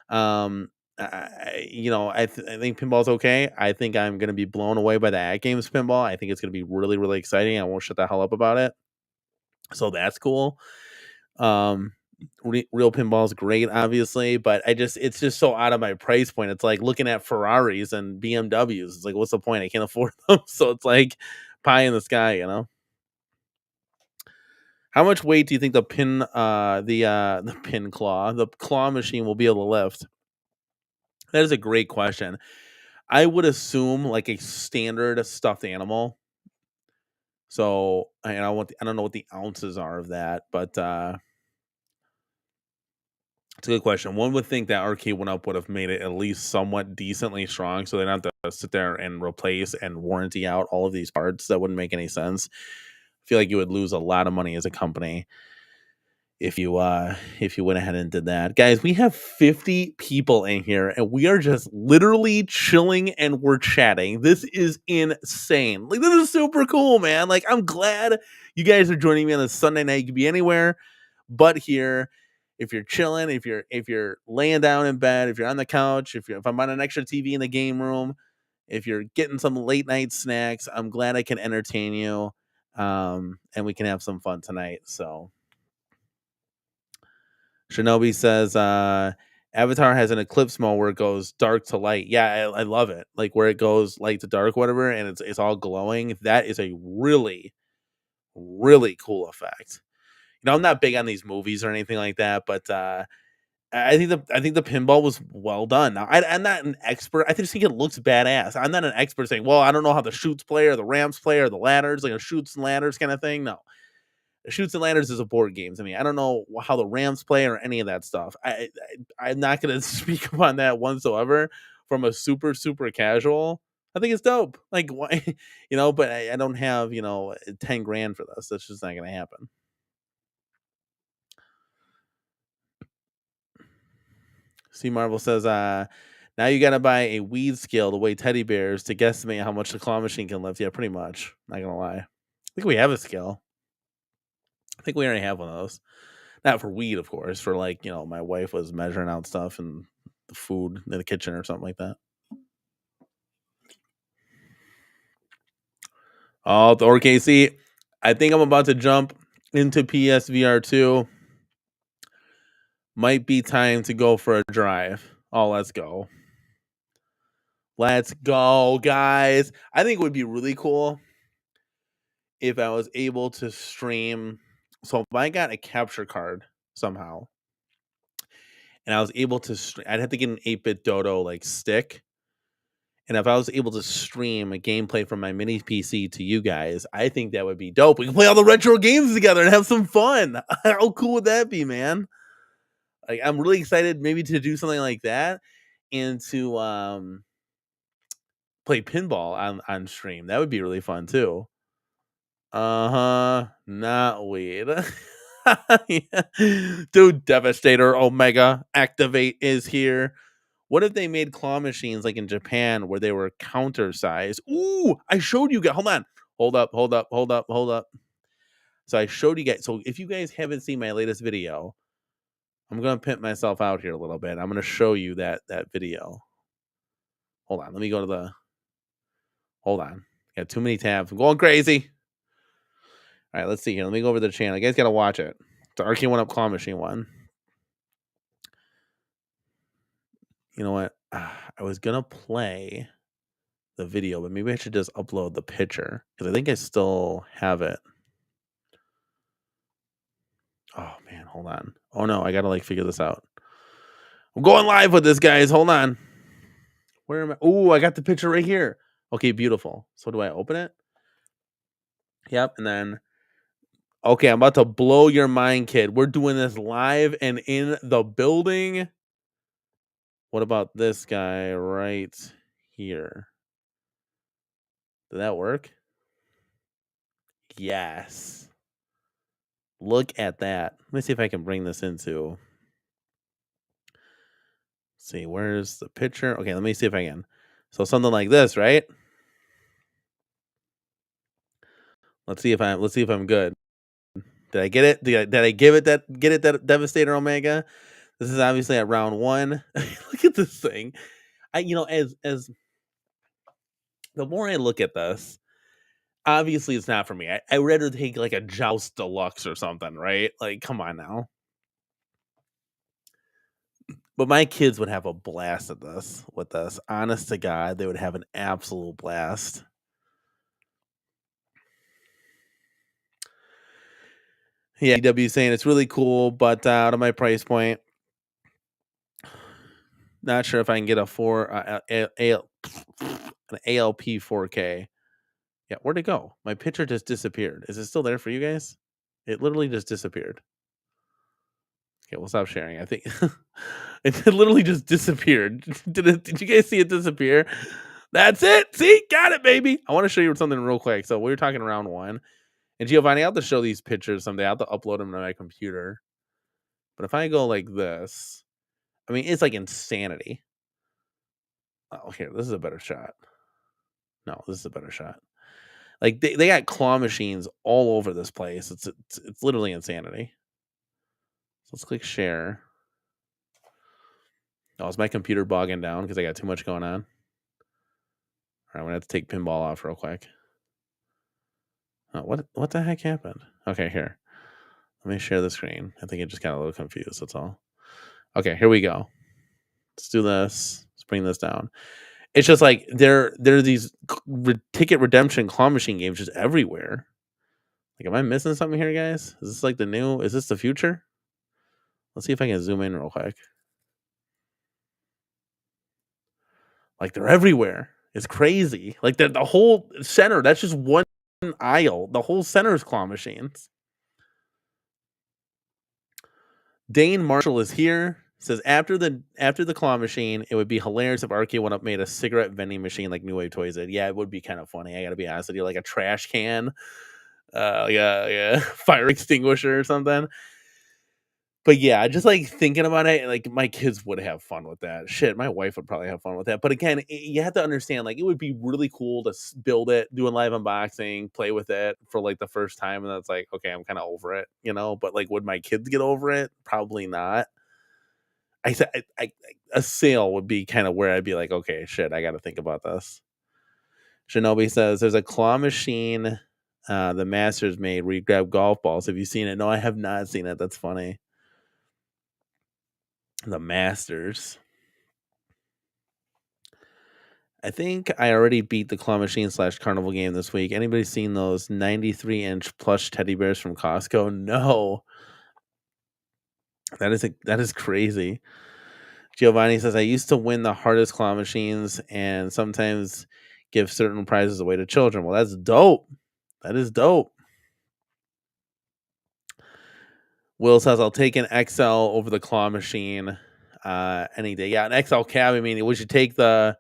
I think pinball's okay. I think I'm gonna be blown away by the At Games pinball. I think it's gonna be really, really exciting. I won't shut the hell up about it. So that's cool. Real pinball is great, obviously, but it's just so out of my price point. It's like looking at Ferraris and BMWs. It's like, what's the point? I can't afford them. So it's like pie in the sky, you know. How much weight do you think the claw machine will be able to lift? That is a great question. I would assume like a standard stuffed animal. So I don't know what the ounces are of that, but it's a good question. One would think that Arcade 1-Up would have made it at least somewhat decently strong, so they don't have to sit there and replace and warranty out all of these parts. That wouldn't make any sense. I feel like you would lose a lot of money as a company if you went ahead and did that. Guys, we have 50 people in here and we are just literally chilling and we're chatting. This is insane. Like this is super cool, man. Like I'm glad you guys are joining me on this Sunday night. You could be anywhere but here. if you're chilling, if you're laying down in bed, if you're on the couch, if I'm on an extra TV in the game room, if you're getting some late night snacks, I'm glad I can entertain you, and we can have some fun tonight. So Shinobi says, Avatar has an eclipse mode where it goes dark to light. Yeah, I love it. Like where it goes light to dark, whatever, and it's all glowing. That is a really, really cool effect. I'm not big on these movies or anything like that, but I think the pinball was well done. Now, I'm not an expert. I just think it looks badass. I'm not an expert saying, well, I don't know how the shoots play or the ramps play or the ladders, like a shoots and ladders kind of thing. No, Shoots and Ladders is a board game to me. I don't know how the Rams play or any of that stuff. I'm not going to speak upon that whatsoever. From a super casual, I think it's dope. Like why, but I don't have 10 grand for this. That's just not going to happen. C Marvel says, now you got to buy a weed scale to weigh teddy bears to guesstimate how much the claw machine can lift. Yeah, pretty much. Not gonna lie. I think we have a scale. I think we already have one of those. Not for weed, of course. For like, my wife was measuring out stuff and the food in the kitchen or something like that. Oh, the KC. I think I'm about to jump into PSVR 2. Might be time to go for a drive. Oh, let's go. Let's go, guys. I think it would be really cool if I was able to stream. So if I got a capture card somehow and I was able to, I'd have to get an 8-bit dodo like stick. And if I was able to stream a gameplay from my mini PC to you guys, I think that would be dope. We can play all the retro games together and have some fun. How cool would that be, man? Like, I'm really excited maybe to do something like that and to play pinball on stream. That would be really fun too. Not weed. Yeah. Dude, Devastator Omega Activate is here. What if they made claw machines like in Japan where they were counter size? Ooh, I showed you guys. Hold on. Hold up. So I showed you guys. So if you guys haven't seen my latest video, I'm going to pimp myself out here a little bit. I'm going to show you that video. Hold on. Let me go to the. Hold on. Got too many tabs. I'm going crazy. All right, let's see here. Let me go over to the channel. You guys got to watch it. The Arcade 1-Up Claw Machine one. You know what? I was going to play the video, but maybe I should just upload the picture because I think I still have it. Oh man, hold on. Oh no, I gotta figure this out. I'm going live with this, guys. Hold on. Where am I? Oh, I got the picture right here. Okay, beautiful. So do I open it? Yep, and then okay, I'm about to blow your mind, kid. We're doing this live and in the building. What about this guy right here? Did that work? Yes. Look at that. Let me see if I can bring this into. Let's see, where's the picture? Okay, let me see if I can. So something like this, right? Let's see if I'm good. Did I get it? Did I get it that Devastator Omega? This is obviously at round 1. Look at this thing. As the more I look at this, obviously it's not for me. I would rather take like a Joust Deluxe or something, right? Like, come on now. But my kids would have a blast at this with this. Honest to God, they would have an absolute blast. Yeah, EW saying it's really cool, but out of my price point. Not sure if I can get an ALP 4K. Yeah, where'd it go? My picture just disappeared. Is it still there for you guys? It literally just disappeared. Okay, we'll stop sharing. I think it literally just disappeared. Did you guys see it disappear? That's it. See, got it, baby. I want to show you something real quick. So we were talking round 1, and Giovanni, I'll have to show these pictures someday. I'll have to upload them to my computer. But if I go like this, I mean, it's like insanity. Oh, here, this is a better shot. No, this is a better shot. Like they got claw machines all over this place. It's literally insanity. Let's click share. Oh, is my computer bogging down because I got too much going on? All right, I'm gonna have to take pinball off real quick. Oh, what the heck happened? Okay, here. Let me share the screen. I think it just got a little confused. That's all. Okay, here we go. Let's do this. Let's bring this down. It's just like there are these ticket redemption claw machine games just everywhere. Like, am I missing something here, guys? Is this like the new? Is this the future? Let's see if I can zoom in real quick. Like, they're everywhere. It's crazy. Like the whole center. That's just one aisle. The whole center is claw machines. Dane Marshall is here. Says after the claw machine, it would be hilarious if Arcade One Up made a cigarette vending machine like New Wave Toys did. Yeah, it would be kind of funny. I gotta be honest with you, like a trash can, yeah, fire extinguisher or something. But yeah, just like thinking about it, like my kids would have fun with that. Shit, my wife would probably have fun with that. But again, you have to understand, like, it would be really cool to build it, do a live unboxing, play with it for like the first time, and that's like, okay, I'm kind of over it, you know. But like, would my kids get over it? Probably not. I said, a sale would be kind of where I'd be like, okay, shit, I got to think about this. Shinobi says there's a claw machine the Masters made where you grab golf balls. Have you seen it? No, I have not seen it. That's funny. The Masters. I think I already beat the claw machine / carnival game this week. Anybody seen those 93-inch plush teddy bears from Costco? No. That is crazy. Giovanni says I used to win the hardest claw machines and sometimes give certain prizes away to children. Well, that's dope. That is dope. Will says I'll take an XL over the claw machine any day. Yeah, an XL cab. I mean, would you take the?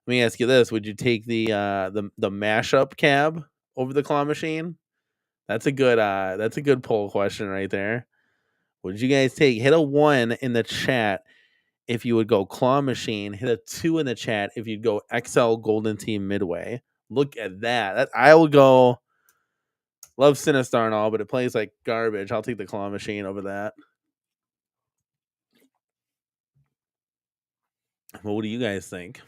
Let me ask you this: would you take the mashup cab over the claw machine? That's a good poll question right there. Would you guys hit a 1 in the chat if you would go claw machine, hit a 2 in the chat if you'd go XL Golden Team Midway. Look at that. I will go. Love Sinistar and all, but it plays like garbage. I'll take the claw machine over that. Well, what do you guys think?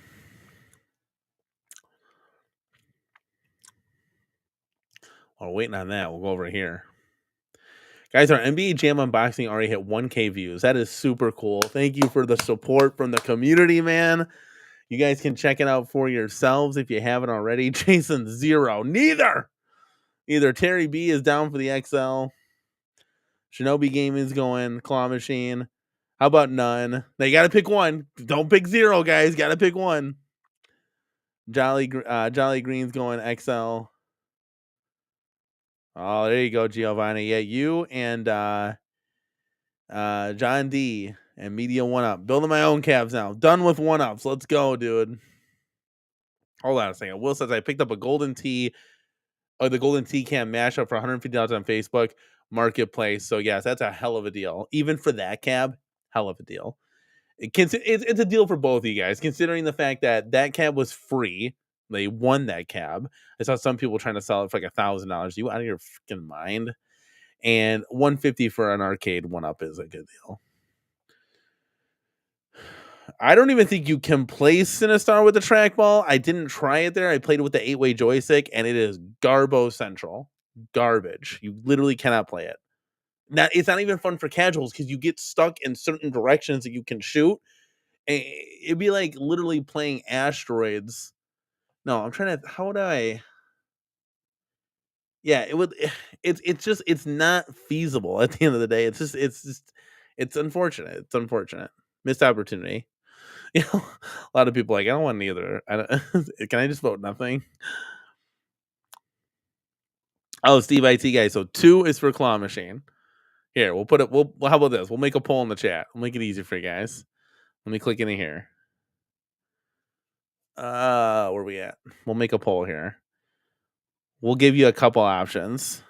While waiting on that, we'll go over here. Guys, our NBA Jam unboxing already hit 1K views. That is super cool. Thank you for the support from the community, man. You guys can check it out for yourselves if you haven't already. Jason 0. Neither. Either Terry B is down for the XL. Shinobi Game is going. Claw Machine. How about none? Now you got to pick one. Don't pick 0, guys. Got to pick one. Jolly Green's going XL. Oh, there you go, Giovanni. Yeah, you and John D and Media 1-Up. Building my own cabs now. Done with 1-Ups. Let's go, dude. Hold on a second. Will says I picked up a Golden Tee, the Golden Tee Cam mashup for $150 on Facebook Marketplace. So yes, that's a hell of a deal. Even for that cab, hell of a deal. It's a deal for both of you guys, considering the fact that cab was free. They won that cab. I saw some people trying to sell it for like $1,000. You out of your freaking mind? And $150 for an arcade 1-Up is a good deal. I don't even think you can play Sinistar with the trackball. I didn't try it there. I played it with the 8-way joystick, and it is Garbo Central. Garbage. You literally cannot play it. It's not even fun for casuals because you get stuck in certain directions that you can shoot. It'd be like literally playing Asteroids. No, I'm trying to. How would I? Yeah, it would. It's not feasible at the end of the day. It's unfortunate. It's unfortunate. Missed opportunity. You know, a lot of people are like, I don't want neither. Can I just vote nothing? Oh, Steve IT guy. So 2 is for claw machine. Here, we'll put it. How about this? We'll make a poll in the chat. We'll make it easy for you guys. Let me click in here. Where we at? We'll make a poll here. We'll give you a couple options.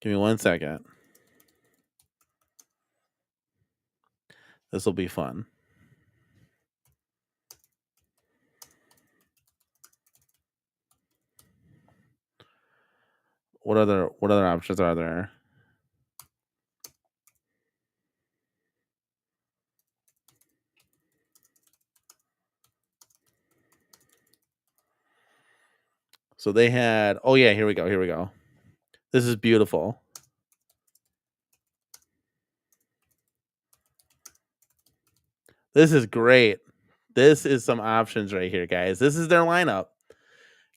Give me 1 second. This will be fun. What other options are there? So they had, oh yeah, here we go. Here we go. This is beautiful. This is great. This is some options right here, guys. This is their lineup.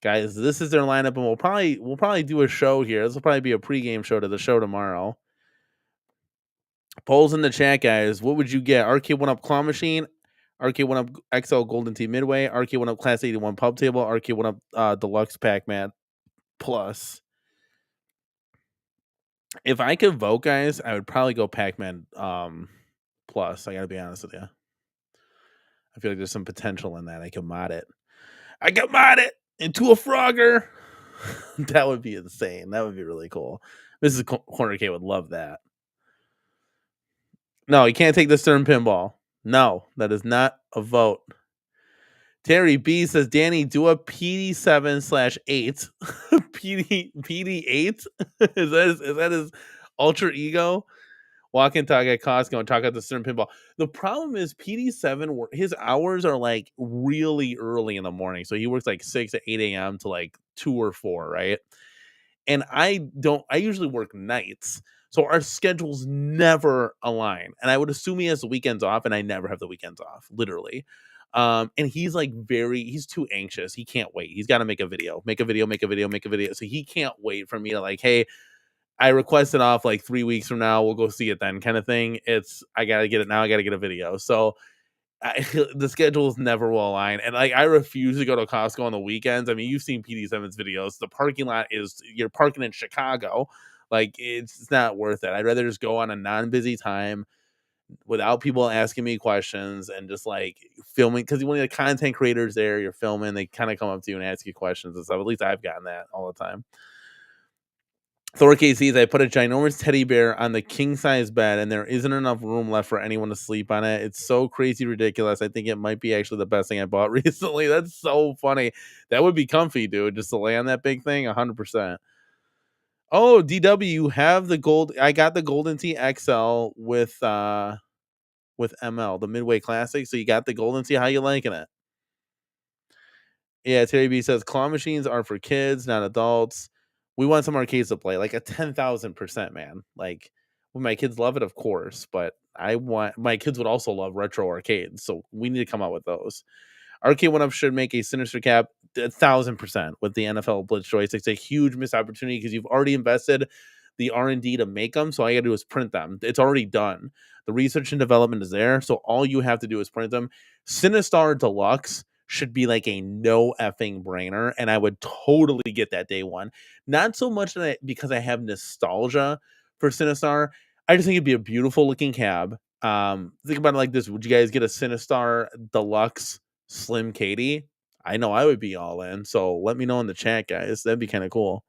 Guys, this is their lineup, and we'll probably do a show here. This will probably be a pregame show to the show tomorrow. Polls in the chat, guys. What would you get? Arcade One Up Claw Machine, Arcade One Up XL Golden Tee Midway, Arcade One Up Class 81 Pub Table, Arcade One Up Deluxe Pac-Man Plus. If I could vote, guys, I would probably go Pac-Man Plus. I gotta be honest with you. I feel like there's some potential in that. I can mod it. I can mod it into a Frogger. That would be insane. That would be really cool. Mrs. Corner K would love that. No, you can't take the Stern pinball. No, that is not a vote. Terry B says, Danny, do a PD7/8. PD8? is that his alter ego? Walk and talk at Costco and talk at the Stern pinball. The problem is PD7, his hours are like really early in the morning. So he works like 6 to 8 a.m. to like 2 or 4, right? And I usually work nights. So our schedules never align. And I would assume he has the weekends off, and I never have the weekends off, literally. And he's like he's too anxious. He can't wait. He's got to make a video. So he can't wait for me to like, hey, I requested off like 3 weeks from now. We'll go see it then, kind of thing. I gotta get it now. I gotta get a video. So the schedules never will align, and like I refuse to go to Costco on the weekends. I mean, you've seen PD7's videos. The parking lot you're parking in Chicago. Like it's not worth it. I'd rather just go on a non-busy time without people asking me questions and just like filming, because when the content creators there, you're filming, they kind of come up to you and ask you questions and stuff. At least I've gotten that all the time. Thor KC's, I put a ginormous teddy bear on the king size bed, and there isn't enough room left for anyone to sleep on it. It's so crazy ridiculous. I think it might be actually the best thing I bought recently. That's so funny. That would be comfy, dude, just to lay on that big thing. 100%. Oh, DW, you have the gold. I got the Golden Tee XL with ML, the Midway Classic. So you got the Golden Tee. How you liking it? Yeah, Terry B says claw machines are for kids, not adults. We want some arcades to play, like a 10,000%, man. Like, would my kids love it? Of course, but I want my kids would also love retro arcades, so we need to come out with those. Arcade One Up should make a Sinister Cap 1,000% with the NFL Blitz joysticks. It's a huge missed opportunity because you've already invested the R&D to make them, so all you gotta do is print them. It's already done. The research and development is there, so all you have to do is print them. Sinistar Deluxe should be like a no effing brainer, and I would totally get that day one. Not so much because I have nostalgia for Sinistar. I just think it'd be a beautiful looking cab. Think about it like this: would you guys get a Sinistar Deluxe Slim Katie? I know I would be all in. So let me know in the chat, guys. That'd be kind of cool.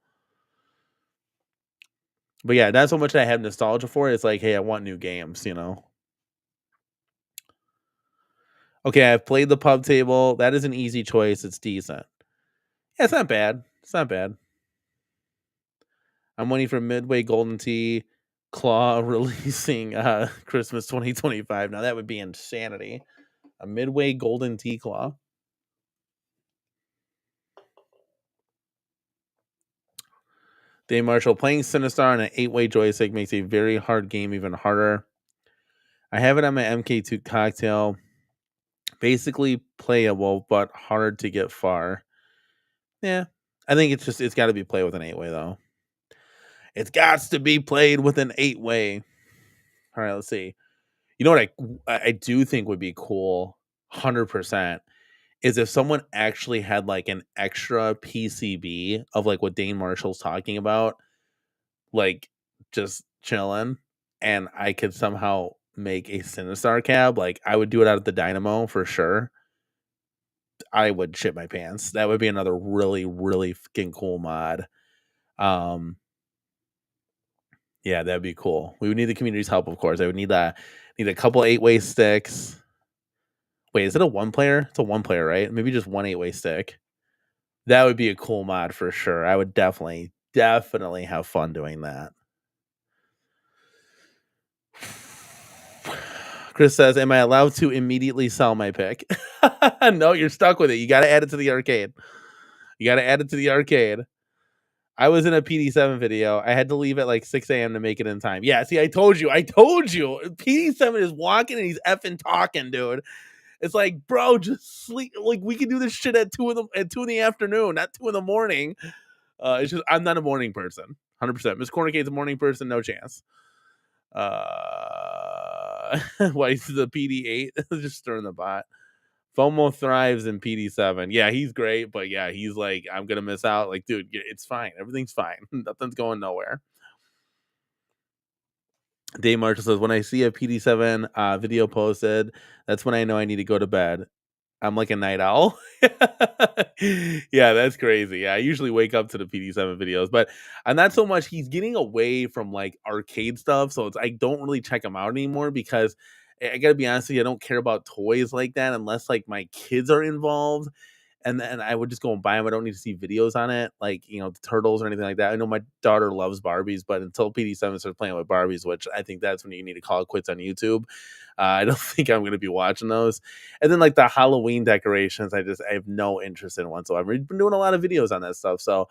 But yeah, that's how much I have nostalgia for. It's like, hey, I want new games, you know. Okay, I've played the pub table. That is an easy choice. It's decent. Yeah, it's not bad. It's not bad. I'm waiting for Midway Golden Tee Claw releasing Christmas 2025. Now that would be insanity. A Midway Golden Tee Claw. Dave Marshall, playing Sinistar on an 8-way joystick makes a very hard game even harder. I have it on my MK2 cocktail. Basically playable, but hard to get far. Yeah. I think it's got to be played with an 8-way, though. It's got to be played with an 8-way. All right, let's see. You know what I do think would be cool, 100%, is if someone actually had like an extra PCB of like what Dane Marshall's talking about, like just chilling, and I could somehow make a Sinistar cab. Like I would do it out of the Dynamo for sure. I would shit my pants. That would be another really, really fucking cool mod. Um, Yeah, that'd be cool. We would need the community's help, of course. I would need a couple 8-way sticks. Wait, is it a one player? It's a one player, right? Maybe just one 8-way stick. That would be a cool mod for sure. I would definitely have fun doing that. Chris says, "Am I allowed to immediately sell my pick?" No, you're stuck with it. You got to add it to the arcade. You got to add it to the arcade. I was in a PD7 video. I had to leave at like 6 a.m. to make it in time. Yeah, see, I told you. PD7 is walking and he's effing talking, dude. It's like, bro, just sleep. Like, we can do this shit at 2 in the afternoon, not 2 in the morning. It's just I'm not a morning person. 100%. Miss Cornicade's a morning person, no chance. Why is the PD8? Just stirring the pot. FOMO thrives in PD7. Yeah, he's great, but yeah, he's like, I'm gonna miss out. Like, dude, it's fine. Everything's fine. Nothing's going nowhere. Dave Marshall says, when I see a PD7 video posted, that's when I know I need to go to bed. I'm like a night owl. Yeah, that's crazy. Yeah, I usually wake up to the PD7 videos, but I'm not so much. He's getting away from like arcade stuff, so I don't really check him out anymore because I gotta be honest with you, I don't care about toys like that unless like my kids are involved. And then I would just go and buy them. I don't need to see videos on it, like, the turtles or anything like that. I know my daughter loves Barbies, but until PD7 starts playing with Barbies, which I think that's when you need to call it quits on YouTube. I don't think I'm going to be watching those. And then like the Halloween decorations, I have no interest in whatsoever. We've been doing a lot of videos on that stuff, so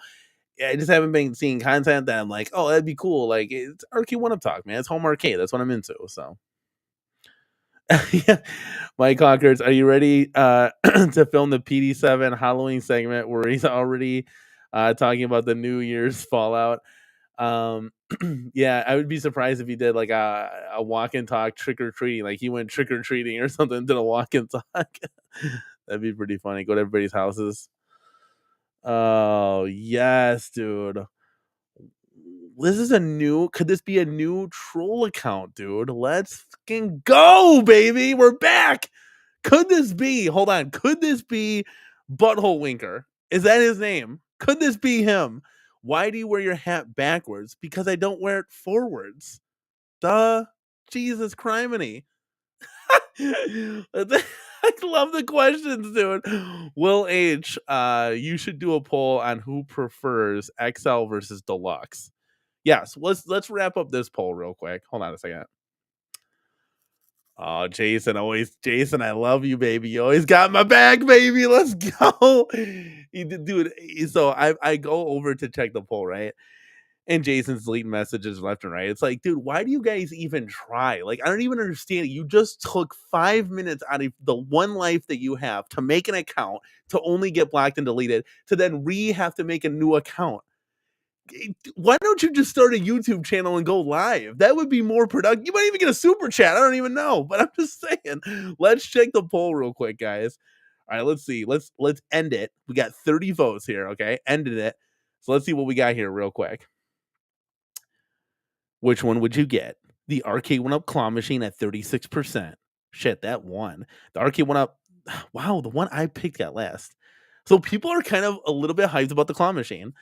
yeah, I just haven't been seeing content that I'm like, oh, that'd be cool. Like, it's arcade one up talk, man. It's home arcade. That's what I'm into. So. Yeah. Mike Hawkers, are you ready to film the PD7 Halloween segment where he's already talking about the New Year's Fallout? Yeah, I would be surprised if he did like a walk and talk trick or treating, like he went trick or treating or something, did a walk and talk. That'd be pretty funny. Go to everybody's houses. Oh yes, dude. Could this be a new troll account, dude? Let's fucking go, baby. We're back. Could this be, hold on, could this be Butthole Winker? Is that his name? Could this be him? Why do you wear your hat backwards? Because I don't wear it forwards. Duh. Jesus criminy. I love the questions, dude. Will H, you should do a poll on who prefers XL versus Deluxe. Yes, let's wrap up this poll real quick. Hold on a second. Oh, Jason, I love you, baby. You always got my back, baby. Let's go. Dude, so I go over to check the poll, right? And Jason's deleting messages left and right. It's like, dude, why do you guys even try? Like, I don't even understand it. You just took 5 minutes out of the one life that you have to make an account, to only get blocked and deleted, to then have to make a new account. Why don't you just start a YouTube channel and go live? That would be more productive. You might even get a super chat. I don't even know, but I'm just saying. Let's check the poll real quick, guys. All right, let's see. Let's end it. We got 30 votes here. Okay, ended it. So let's see what we got here real quick. Which one would you get? The arcade went up claw machine at 36%. Shit, that won. The arcade went up. Wow, the one I picked got last. So people are kind of a little bit hyped about the claw machine.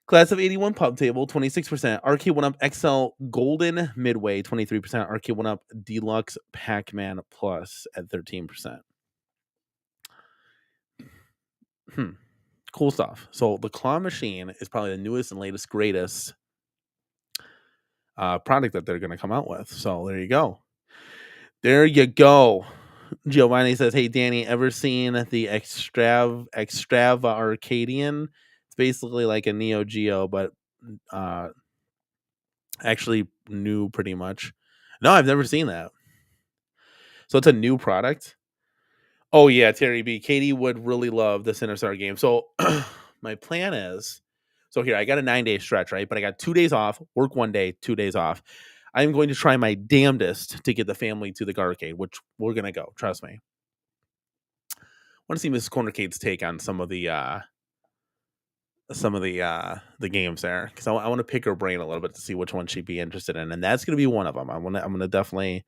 Class of 81 pub table, 26%. Arcade 1 Up XL Golden Midway, 23%. Arcade 1 Up Deluxe Pac-Man Plus at 13%. Cool stuff. So the claw machine is probably the newest and latest, greatest product that they're going to come out with. So there you go. There you go. Giovanni says, hey, Danny, ever seen the Extrava Arcadian? It's basically like a Neo Geo, but actually new pretty much. No, I've never seen that. So it's a new product. Oh yeah, Terry B. Katie would really love the Cinestar game. So my plan is, so here I got a 9-day stretch, right? But I got 2 days off, work 1 day, 2 days off. I'm going to try my damnedest to get the family to the arcade, which we're gonna go. Trust me. I want to see Mrs. Cornercade's take on some of the games there, because I want to pick her brain a little bit to see which one she'd be interested in, and that's gonna be one of them. I'm gonna definitely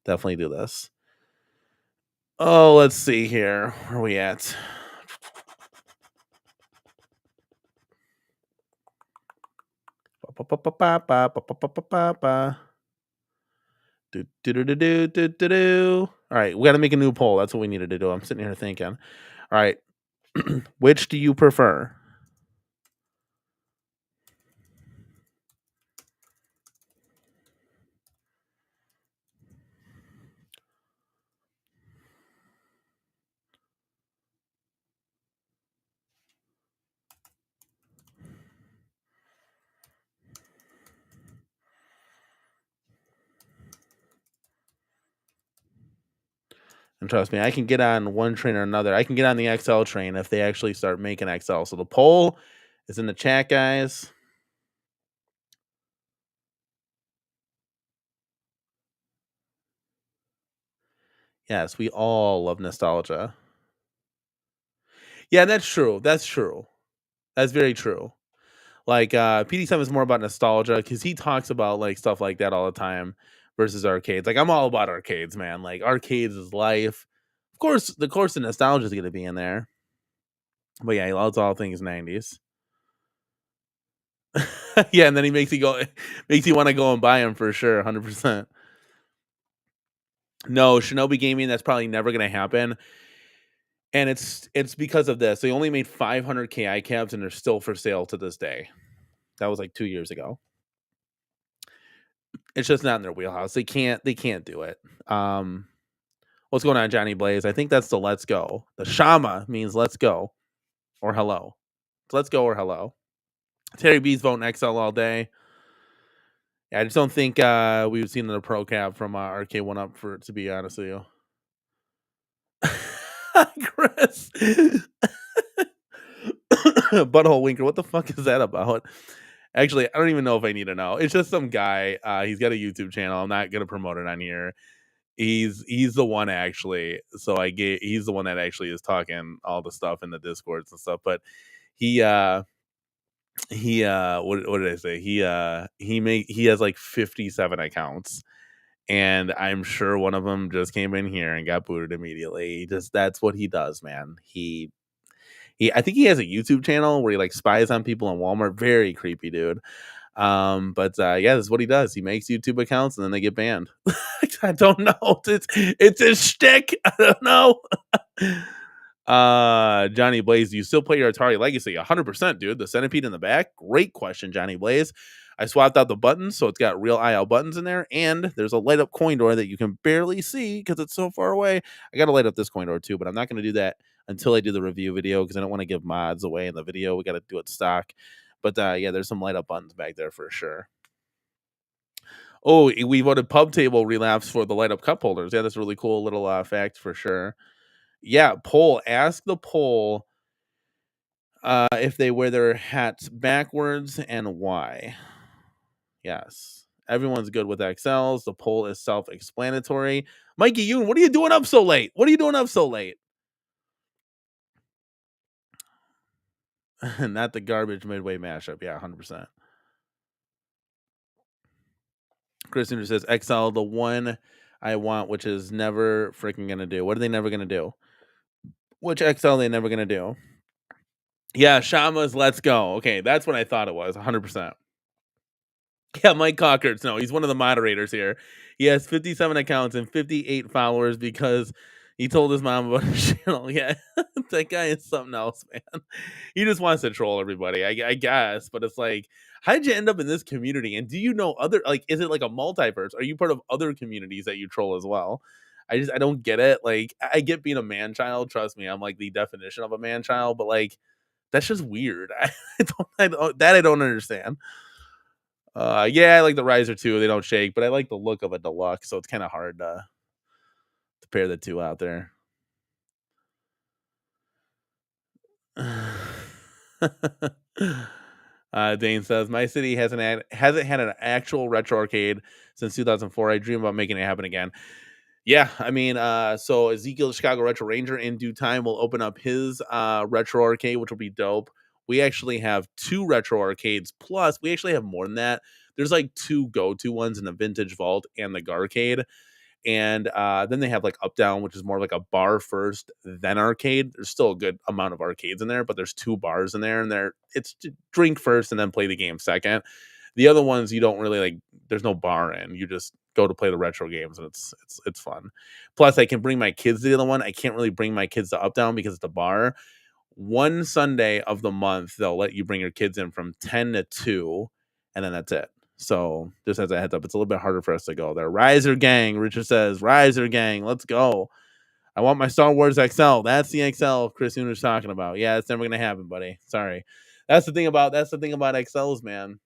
do this. Oh, let's see here. Where are we at? All right, we got to make a new poll. That's what we needed to do. I'm sitting here thinking. All right, which do you prefer? And trust me, I can get on one train or another. I can get on the XL train if they actually start making XL. So the poll is in the chat, guys. Yes, we all love nostalgia. Yeah, that's true. That's true. That's very true. Like PD7 is more about nostalgia because he talks about like stuff like that all the time versus arcades. Like I'm all about arcades, man. Like arcades is life. Of course, the nostalgia is gonna be in there. But yeah, he loves all things 90s. Yeah, and then he makes you want to go and buy him for sure, 100%. No, Shinobi Gaming, that's probably never gonna happen. And it's because of this. They only made 500 KI cabs and they're still for sale to this day. That was like 2 years ago. It's just not in their wheelhouse. They can't do it. What's going on, Johnny Blaze? I think that's the let's go. The Shama means let's go or hello. Let's go or hello. Terry B's voting XL all day. Yeah, I just don't think we've seen the pro cab from RK One Up for, to be honest with you. Chris. Butthole Winker, what the fuck is that about? Actually, I don't even know if I need to know. It's just some guy. He's got a YouTube channel. I'm not gonna promote it on here. He's the one actually. So he's the one that actually is talking all the stuff in the discords and stuff. But he what did I say? He has like 57 accounts. And I'm sure one of them just came in here and got booted immediately. That's what he does, man. I think he has a YouTube channel where he like spies on people in Walmart. Very creepy dude. But yeah, this is what he does. He makes YouTube accounts and then they get banned. I don't know. It's his shtick. I don't know. Johnny Blaze, do you still play your Atari Legacy? 100%, dude. The centipede in the back. Great question, Johnny Blaze. I swapped out the buttons, so it's got real IL buttons in there, and there's a light up coin door that you can barely see because it's so far away. I got to light up this coin door too, but I'm not going to do that until I do the review video because I don't want to give mods away in the video. We got to do it stock. But yeah, there's some light up buttons back there for sure. Oh, we voted pub table relapse for the light up cup holders. Yeah, that's a really cool little fact for sure. Yeah, poll. Ask the poll if they wear their hats backwards and why. Yes. Everyone's good with XLs. The poll is self-explanatory. Mikey Yoon, what are you doing up so late? What are you doing up so late? Not the garbage midway mashup. Yeah, 100%. Chris Andrew says XL, the one I want, which is never freaking gonna do. What are they never gonna do? Which XL are they never gonna do? Yeah, Shama's Let's Go. Okay, that's what I thought it was. 100%. Yeah, Mike Cockerts. No, he's one of the moderators here. He has 57 accounts and 58 followers because he told his mom about his channel. Yeah, that guy is something else, man. He just wants to troll everybody, I guess. But it's like, how did you end up in this community? And do you know other, like, is it like a multiverse? Are you part of other communities that you troll as well? I don't get it. Like, I get being a man child. Trust me, I'm like the definition of a man child. But like, that's just weird. I don't understand. Yeah, I like the riser too. They don't shake, but I like the look of a deluxe, so it's kind of hard to pair the two out there. Dane says my city hasn't had an actual retro arcade since 2004. I dream about making it happen again. Yeah, I mean, so Ezekiel, the Chicago Retro Ranger, in due time will open up his retro arcade, which will be dope. We actually have 2 retro arcades, plus we actually have more than that. There's like 2 go-to ones in the Vintage Vault and the Garcade. And then they have like Up Down, which is more like a bar first, then arcade. There's still a good amount of arcades in there, but there's 2 bars in there, and it's drink first and then play the game second. The other ones you don't really like. There's no bar in. You just go to play the retro games, and it's fun. Plus, I can bring my kids to the other one. I can't really bring my kids to Up Down because it's a bar. One Sunday of the month, they'll let you bring your kids in from 10 to 2, and then that's it. So just as a heads up, it's a little bit harder for us to go there. Riser Gang, Richard says, Riser Gang, let's go. I want my Star Wars XL. That's the XL Chris Uner's talking about. Yeah, it's never gonna happen, buddy. Sorry. That's the thing about XLs, man.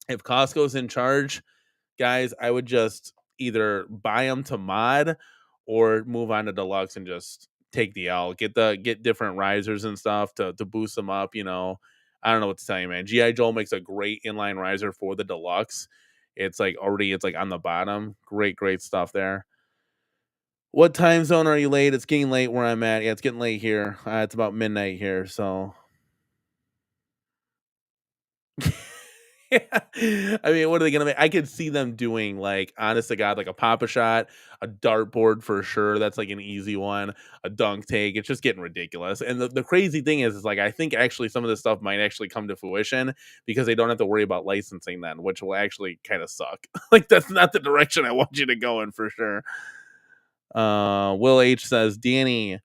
If Costco's in charge, guys, I would just either buy them to mod or move on to deluxe and just take the L. Get different risers and stuff to boost them up. I don't know what to tell you, man. GI Joe makes a great inline riser for the deluxe. It's like on the bottom. Great stuff there. What time zone are you late? It's getting late where I'm at. Yeah, it's getting late here. It's about midnight here, so yeah. I mean, what are they gonna make? I could see them doing like, honest to God, like a Papa Shot, a dartboard for sure. That's like an easy one. A dunk take. It's just getting ridiculous. And the crazy thing is like I think actually some of this stuff might actually come to fruition because they don't have to worry about licensing then, which will actually kind of suck. Like that's not the direction I want you to go in for sure. Will H says, Danny,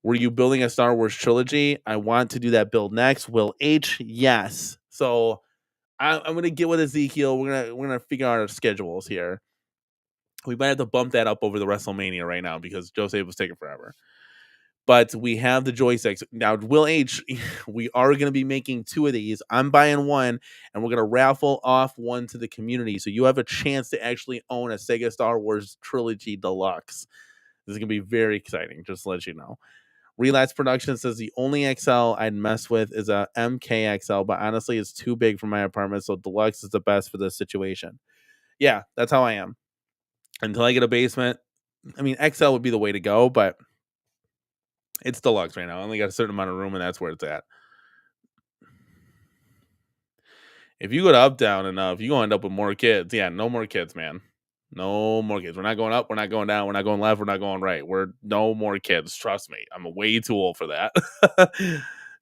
were you building a Star Wars trilogy? I want to do that build next. Will H, yes. So I'm gonna get with Ezekiel. We're gonna figure out our schedules here. We might have to bump that up over the WrestleMania right now because Jose was taking forever. But we have the joysticks now. Will H, we are gonna be making 2 of these. I'm buying one, and we're gonna raffle off one to the community. So you have a chance to actually own a Sega Star Wars Trilogy Deluxe. This is gonna be very exciting. Just to let you know. Relapse Production says the only XL I'd mess with is a MKXL, but honestly, it's too big for my apartment, so Deluxe is the best for this situation. Yeah, that's how I am. Until I get a basement, I mean, XL would be the way to go, but it's Deluxe right now. I only got a certain amount of room, and that's where it's at. If you go to Up Down enough, you're going to end up with more kids. Yeah, no more kids, man. No more kids. We're not going up. We're not going down. We're not going left. We're not going right. We're no more kids. Trust me. I'm way too old for that.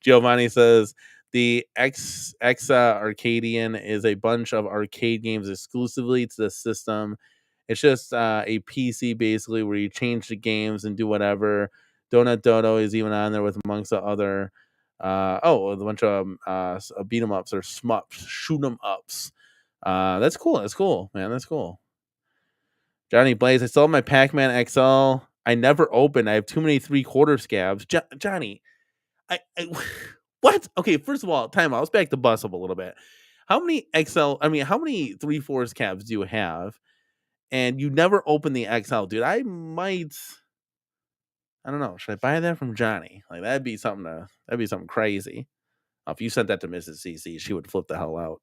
Giovanni says the Exa Arcadian is a bunch of arcade games exclusively to the system. It's just a PC basically where you change the games and do whatever. Donut Dodo is even on there with amongst the other a bunch of beat 'em ups or smups, shoot 'em ups. That's cool. That's cool, man. That's cool. Johnny Blaze, I still have my Pac-Man XL. I never opened. I have too many 3/4 scabs. Johnny, I what? Okay, first of all, time out. Let's back the bus up a little bit. How many how many 3/4 scabs do you have? And you never open the XL, dude. I don't know. Should I buy that from Johnny? Like that'd be something crazy. If you sent that to Mrs. CC, she would flip the hell out.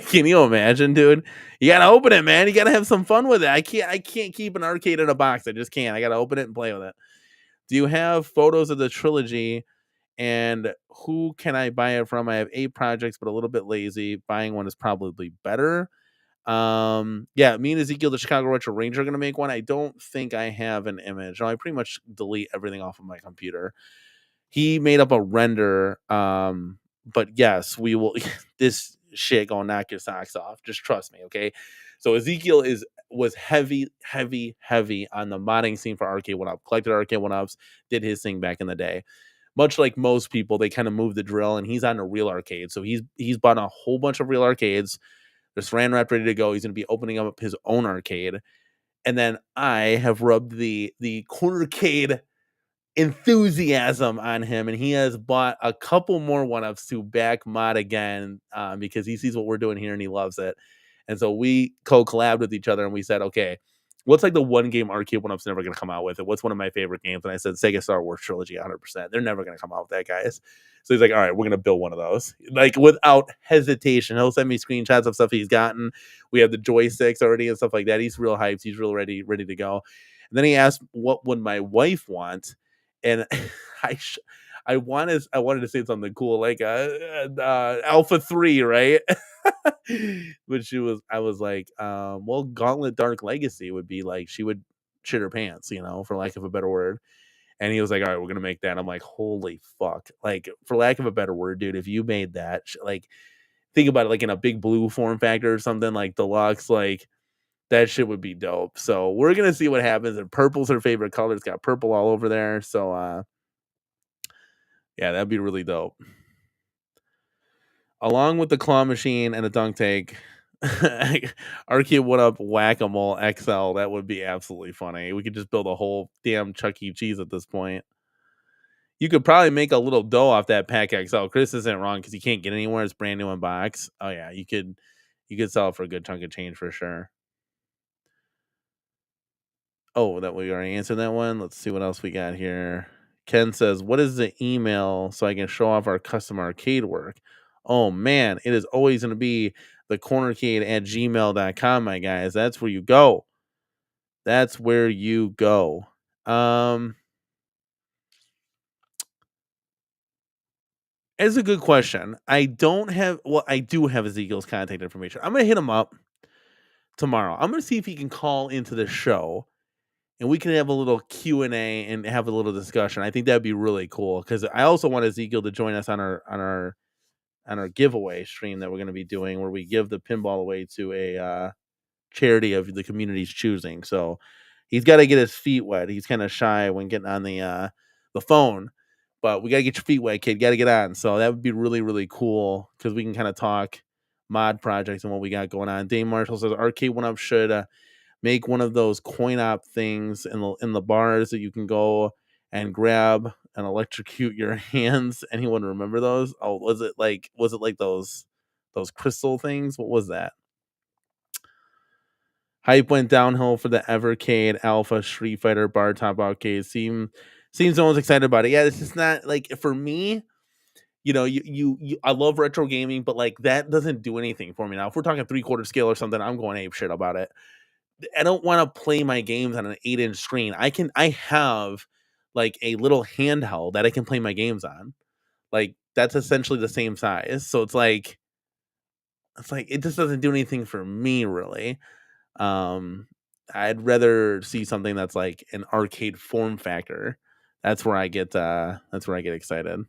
Can you imagine, dude? You gotta open it, man. You gotta have some fun with it. I can't keep an arcade in a box. I just can't. I gotta open it and play with it. Do you have photos of the trilogy? And who can I buy it from? I have 8 projects, but a little bit lazy. Buying one is probably better. Yeah, me and Ezekiel, the Chicago Retro Ranger, are gonna make one. I don't think I have an image. No, I pretty much delete everything off of my computer. He made up a render. But yes, we will. This shit gonna knock your socks off. Just trust me, okay? So Ezekiel was heavy on the modding scene for Arcade One Up. Collected Arcade One Ups, did his thing back in the day. Much like most people, they kind of moved the drill, and he's on a real arcade. So he's bought a whole bunch of real arcades. There's Saran Wrap ready to go. He's gonna be opening up his own arcade. And then I have rubbed the cornercade enthusiasm on him, and he has bought a couple more one-ups to back mod again because he sees what we're doing here and he loves it. And so we co-collabed with each other and we said, okay, what's like the one game Arcade One Up's never going to come out with? And what's one of my favorite games? And I said Sega Star Wars Trilogy 100%. They're never going to come out with that, guys. So he's like, all right, we're going to build one of those. Like without hesitation. He'll send me screenshots of stuff he's gotten. We have the joysticks already and stuff like that. He's real hyped. He's real ready to go. And then he asked, what would my wife want? And I wanted to say something cool like Alpha 3, right? But I was like, well, Gauntlet Dark Legacy would be like she would shit her pants, for lack of a better word. And he was like, all right, we're gonna make that. I'm like, holy fuck. Like, for lack of a better word, dude, if you made that, like think about it like in a big blue form factor or something like deluxe, like that shit would be dope. So we're gonna see what happens. And purple's her favorite color. It's got purple all over there. So yeah, that'd be really dope. Along with the claw machine and a dunk tank, Arcade One Up Whack-A-Mole XL. That would be absolutely funny. We could just build a whole damn Chuck E. Cheese at this point. You could probably make a little dough off that Pack XL. Chris isn't wrong because you can't get anywhere. It's brand new in box. Oh yeah, you could sell it for a good chunk of change for sure. Oh, that we already answered that one. Let's see what else we got here. Ken says, "What is the email so I can show off our custom arcade work?" Oh man, it is always going to be the cornercade@gmail.com, my guys. That's where you go. That's where you go. It's a good question. I don't have, well, I do have Ezekiel's contact information. I'm gonna hit him up tomorrow. I'm gonna see if he can call into the show and we can have a little Q&A and have a little discussion. I think that'd be really cool because I also want Ezekiel to join us on our giveaway stream that we're going to be doing where we give the pinball away to a charity of the community's choosing. So he's got to get his feet wet. He's kind of shy when getting on the phone, but we got to get your feet wet, kid. Got to get on. So that would be really, really cool because we can kind of talk mod projects and what we got going on. Dave Marshall says Arcade One Up should make one of those coin op things in the bars that you can go and grab and electrocute your hands. Anyone remember those? Oh, was it like those crystal things? What was that? Hype went downhill for the Evercade Alpha Street Fighter Bar Top Arcade. Seems no one's excited about it. Yeah, it's just not like for me. I love retro gaming, but like that doesn't do anything for me now. If we're talking 3/4 scale or something, I'm going ape shit about it. I don't want to play my games on an 8-inch screen. I have like a little handheld that I can play my games on. Like that's essentially the same size. So it's like it just doesn't do anything for me really. Um I'd rather see something that's like an arcade form factor. That's where I get excited.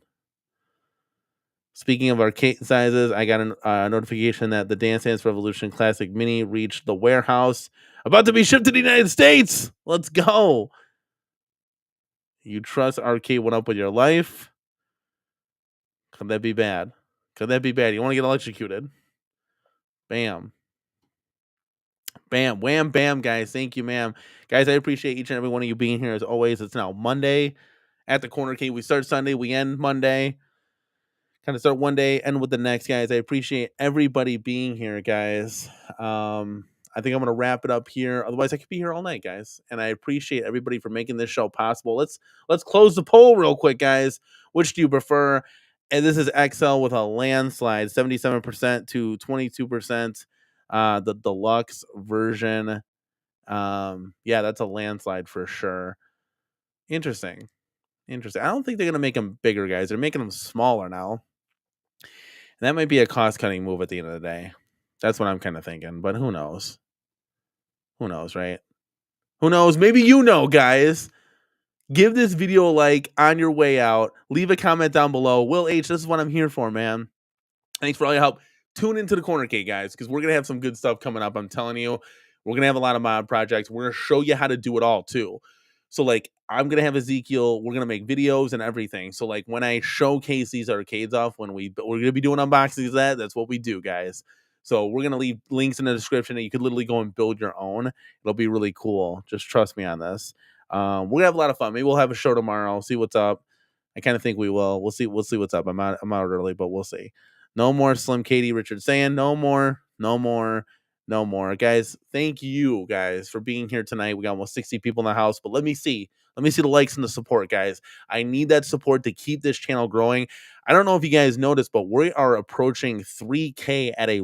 Speaking of arcade sizes, I got a notification that the Dance Dance Revolution Classic Mini reached the warehouse, about to be shipped to the United States. Let's go. You trust Arcade One Up with your life? Could that be bad? Could that be bad? You want to get electrocuted? Bam. Bam. Wham, bam, guys. Thank you, ma'am. Guys, I appreciate each and every one of you being here as always. It's now Monday at the Corner Cave. We start Sunday, we end Monday. Kind of start one day, end with the next, guys. I appreciate everybody being here, guys. I think I'm gonna wrap it up here. Otherwise, I could be here all night, guys. And I appreciate everybody for making this show possible. Let's close the poll real quick, guys. Which do you prefer? And this is XL with a landslide, 77% to 22%. The deluxe version. Yeah, that's a landslide for sure. Interesting. Interesting. I don't think they're gonna make them bigger, guys. They're making them smaller now. And that might be a cost cutting move at the end of the day. That's what I'm kind of thinking, but who knows? Who knows, right? Who knows? Maybe you know, guys. Give this video a like on your way out. Leave a comment down below. Will H, this is what I'm here for, man. Thanks for all your help. Tune into the Corner Cake, guys, because we're going to have some good stuff coming up. I'm telling you, we're going to have a lot of mod projects. We're going to show you how to do it all, too. So, like, I'm going to have Ezekiel. We're going to make videos and everything. So, like, when I showcase these arcades off, we're going to be doing unboxings of that's what we do, guys. So, we're going to leave links in the description that you could literally go and build your own. It'll be really cool. Just trust me on this. We're going to have a lot of fun. Maybe we'll have a show tomorrow. See what's up. I kind of think we will. We'll see what's up. I'm out early, but we'll see. No more Slim Katie Richard saying no more, no more, no more. Guys, thank you guys for being here tonight. We got almost 60 people in the house, but let me see the likes and the support, guys. I need that support to keep this channel growing. I don't know if you guys noticed, but we are approaching 3K at a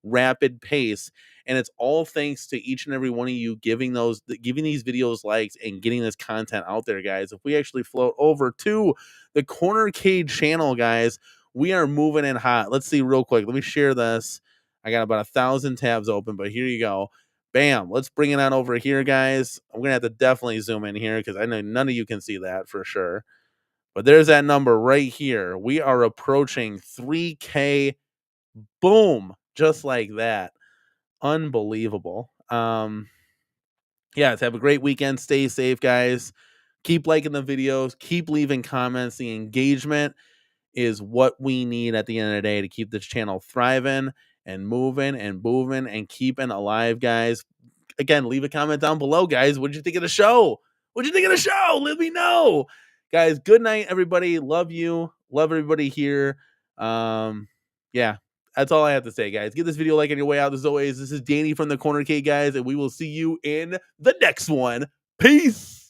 rapid pace. And it's all thanks to each and every one of you giving these videos likes and getting this content out there, guys. If we actually float over to the Corner Cage channel, guys, we are moving in hot. Let's see real quick. Let me share this. I got about 1,000 tabs open, but here you go. Bam. Let's bring it on over here, guys. I'm going to have to definitely zoom in here because I know none of you can see that for sure. But there's that number right here. We are approaching 3K Boom, just like that. Unbelievable. Yeah, have a great weekend. Stay safe, guys. Keep liking the videos, keep leaving comments. The engagement is what we need at the end of the day to keep this channel thriving and moving and keeping alive, guys. Again, leave a comment down below, guys. What did you think of the show? What did you think of the show? Let me know. Guys, good night, everybody. Love you. Love everybody here. Yeah, that's all I have to say, guys. Give this video a like on your way out. As always, this is Danny from the Corner K, guys, and we will see you in the next one. Peace.